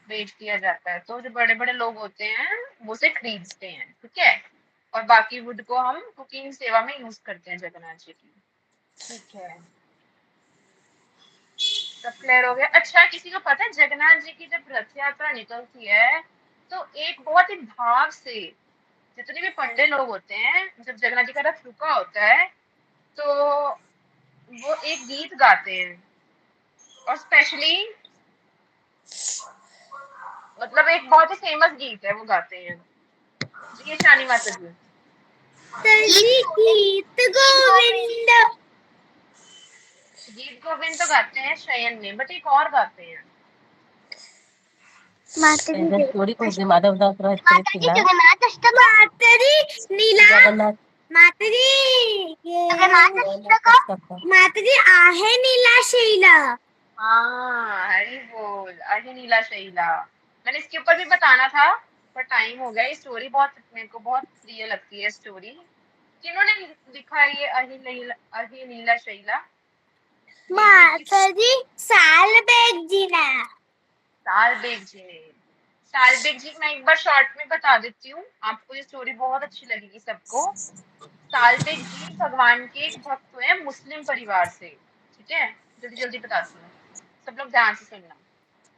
बेच दिया जाता है। तो जो बड़े बड़े लोग होते हैं वो उसे खरीदते हैं, ठीक है। और बाकी वुड को हम कुकिंग सेवा में यूज करते हैं जगन्नाथ जी की, ठीक है। सब क्लियर हो गया? अच्छा, किसी को पता है जगन्नाथ जी की जब रथ यात्रा निकलती है तो एक बहुत ही भाव से जितने भी पंडे लोग होते हैं, जब जगन्नाथ जी का रथ रुका होता है तो वो एक गीत गाते हैं। और स्पेशली मतलब एक बहुत ही फेमस गीत है, वो गाते हैं जी शानी माता जी। गीत गोविंद। गीत गोविंद तो गाते हैं शयन में, बट एक और गाते हैं। माता जी थोड़ी कुछ माधव दास माता जी जगन्नाथ अष्टक। माता जी नीला। जगन्नाथ माता जी जगन्नाथ अष्टक। माता जी आहे नीला शैला। हाँ, हरी बोल, अहि नीला शैला। मैंने इसके ऊपर भी बताना था पर टाइम हो गया। ये स्टोरी बहुत, मेरे को बहुत प्रिय लगती है स्टोरी। किन्होंने लिखा है ये अहि नीला शैला? ये गीत किस? माता जी साल बेग जी ने। साल बेग जी ने। सालबेग जी मैं एक बार शॉर्ट में बता देती हूँ, आपको ये स्टोरी बहुत अच्छी लगेगी सबको। सालबेग जी भगवान के एक भक्त हुए मुस्लिम परिवार से, ठीक है, जल्दी जल्दी बताती हूँ, सब लोग ध्यान से सुनना।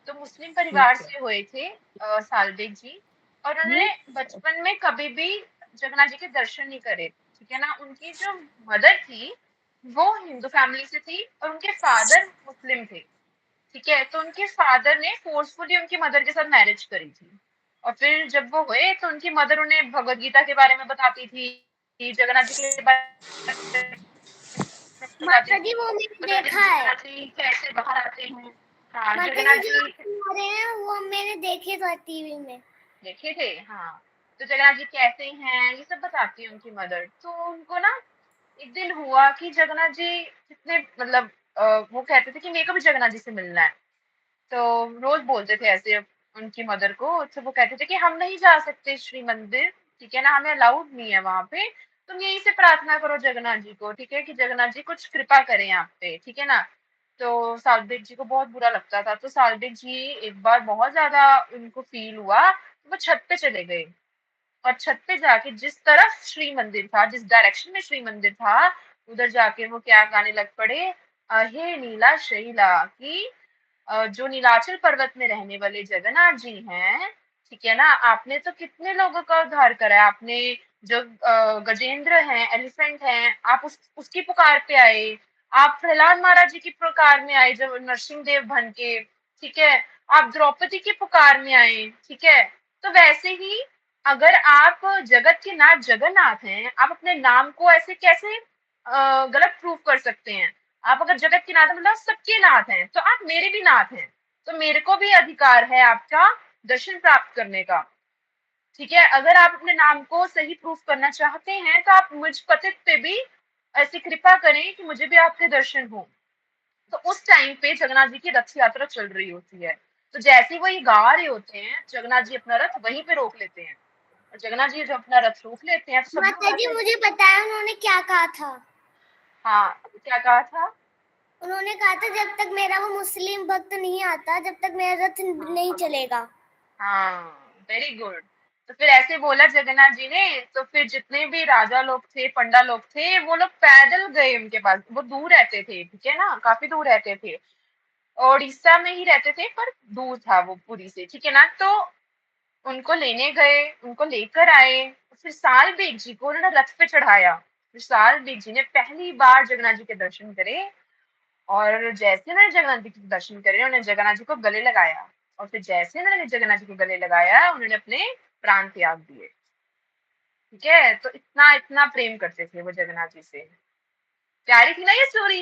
तो मुस्लिम परिवार से हुए थे सालबेग जी, और उन्होंने बचपन में कभी भी जगन्नाथ जी के दर्शन नहीं करे, ठीक है ना। उनकी जो मदर थी वो हिंदू फैमिली से थी और उनके फादर मुस्लिम थे, ठीक है। तो उनके फादर ने फोर्सफुली उनकी मदर के साथ मैरिज करी थी, और फिर जब वो हुए तो उनकी मदर उन्हें भगवत गीता के बारे में बताती थी, जगन्नाथ जी के बारे में बताती माता जी थी, वो मैंने बताती थी देखा है। जगन्नाथ जी कैसे बाहर आते हैं। हाँ, माता जी जगन्नाथ जो जी आप बोल रहे हैं वो मैंने देखे तो टीवी में। देखे थे, हाँ। तो जगन्नाथ जी कैसे हैं ये सब बताती है उनकी मदर। तो उनको ना एक दिन हुआ कि जगन्नाथ जी कितने मतलब वो कहते थे कि मेरे को भी जगन्नाथ जी से मिलना है। तो रोज बोलते थे ऐसे उनकी मदर को, तो वो कहते थे कि हम नहीं जा सकते श्री मंदिर, ठीक है ना, हमें अलाउड नहीं है वहां पे, तुम यहीं से प्रार्थना करो जगन्नाथ जी को, ठीक है, कि जगन्नाथ जी कुछ कृपा करें यहाँ पे, ठीक है ना। तो सालबेग जी को बहुत बुरा लगता था, तो सालबेग जी एक बार बहुत ज्यादा उनको फील हुआ तो वो छत पे चले गए, और छत पे जाके जिस तरफ श्री मंदिर था, जिस डायरेक्शन में श्री मंदिर था, उधर जाके वो क्या गाने लग पड़े, हे नीला शैला की जो नीलाचल पर्वत में रहने वाले जगन्नाथ जी हैं, ठीक है ना, आपने तो कितने लोगों का उद्धार करा है, आपने जो गजेंद्र हैं, एलिफेंट हैं, आप उसकी पुकार पे आए, आप प्रहलाद महाराज जी की पुकार में आए जब नरसिंह देव बन के, ठीक है, आप द्रौपदी की पुकार में आए, ठीक है। तो वैसे ही अगर आप जगत के नाथ जगन्नाथ हैं, आप अपने नाम को ऐसे कैसे गलत प्रूव कर सकते हैं। आप अगर जगत के नाथ हैं, मतलब सबके नाथ हैं, तो आप मेरे भी नाथ हैं, तो मेरे को भी अधिकार है आपका दर्शन प्राप्त करने का, ठीक है। अगर आप अपने नाम को सही प्रूफ करना चाहते हैं तो आप मुझ पतित पे भी ऐसी कृपा करें कि मुझे भी आपके दर्शन हो। तो उस टाइम पे जगन्नाथ जी की रथ यात्रा चल रही होती है, तो जैसे ही वो ये गा रहे होते हैं, जगन्नाथ जी अपना रथ वहीं पे रोक लेते हैं, और जगन्नाथ जी जब अपना रथ रोक लेते हैं तो सब लोग माता जी आते हैं। मुझे पता है उन्होंने क्या कहा था। हाँ, क्या कहा था? उन्होंने कहा था जब तक मेरा वो मुस्लिम भक्त नहीं आता जब तक मेरा रथ नहीं चलेगा। हाँ, वेरी गुड। तो फिर ऐसे बोला जगन्नाथ जी ने, तो फिर जितने भी राजा लोग थे, पंडा लोग थे, वो लोग पैदल गए उनके पास, वो दूर रहते थे, ठीक है ना, काफी दूर रहते थे, उड़ीसा में ही रहते थे, पर दूर था वो पुरी से, ठीक है ना। तो उनको लेने गए, उनको लेकर आए, फिर साल बेग जी को उन्होंने रथ पे चढ़ाया, फिर साल बेग जी ने पहली बार जगन्नाथ जी के दर्शन करे, और जैसे उन्होंने जगन्नाथ जी के दर्शन करे उन्होंने जगन्नाथ जी को गले लगाया, और फिर जैसे उन्होंने जगन्नाथ जी को गले लगाया उन्होंने अपने प्राण त्याग दिए, ठीक है। तो इतना इतना प्रेम करते थे वो जगन्नाथ जी से। प्यारी थी ना ये स्टोरी।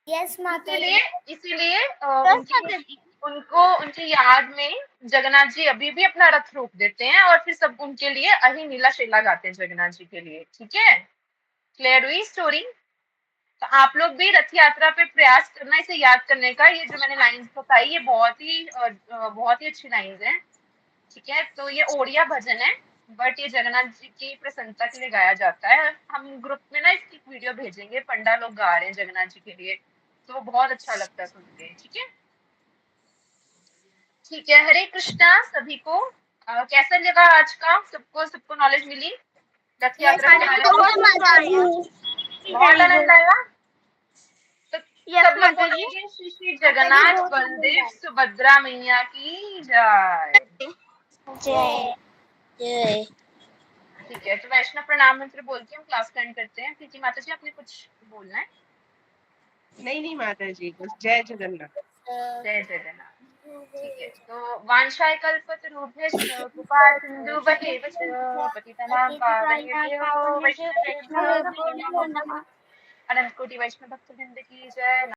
यस माता जी। इसीलिए इसीलिए उनको उनकी याद में जगन्नाथ जी अभी भी अपना रथ रोक देते हैं, और फिर सब उनके लिए अहि नीला शैला गाते हैं जगन्नाथ जी के लिए, ठीक है। क्लियर हुई स्टोरी? तो आप लोग भी रथ यात्रा पे प्रयास करना इसे याद करने का। ये जो मैंने लाइंस बताई ये बहुत ही अच्छी लाइंस हैं, ठीक है। तो ये ओडिया भजन है, बट ये जगन्नाथ जी की प्रसन्नता के लिए गाया जाता है। हम ग्रुप में ना इसकी वीडियो भेजेंगे, पंडा लोग गा रहे हैं जगन्नाथ जी के लिए, तो बहुत अच्छा लगता है सुन के, ठीक है। ठीक है, हरे कृष्णा सभी को। कैसा लगा आज का? सबको सबको नॉलेज मिली रथ यात्रा के बारे में? बहुत आनंद आया। तो सब लोग बोलेंगे श्री श्री जगन्नाथ बलदेव सुभद्रा मैया की जय। जय जय। ठीक है, तो वैष्णव प्रणाम मंत्र बोल के हम क्लास का एंड करते हैं। प्रीति माता जी आपने कुछ बोलना है? नहीं माता जी, बस जय जगन्नाथ। जय जगन्नाथ। ठीक है, तो वांछाय कल्पतरुभ्यश्च कृपा सिन्धुभ्येव च पतितनां पावनेभ्यो वैष्णवेभ्यो नमो नमः। अनंत कोटि वैष्णव भक्तवृंद की जय।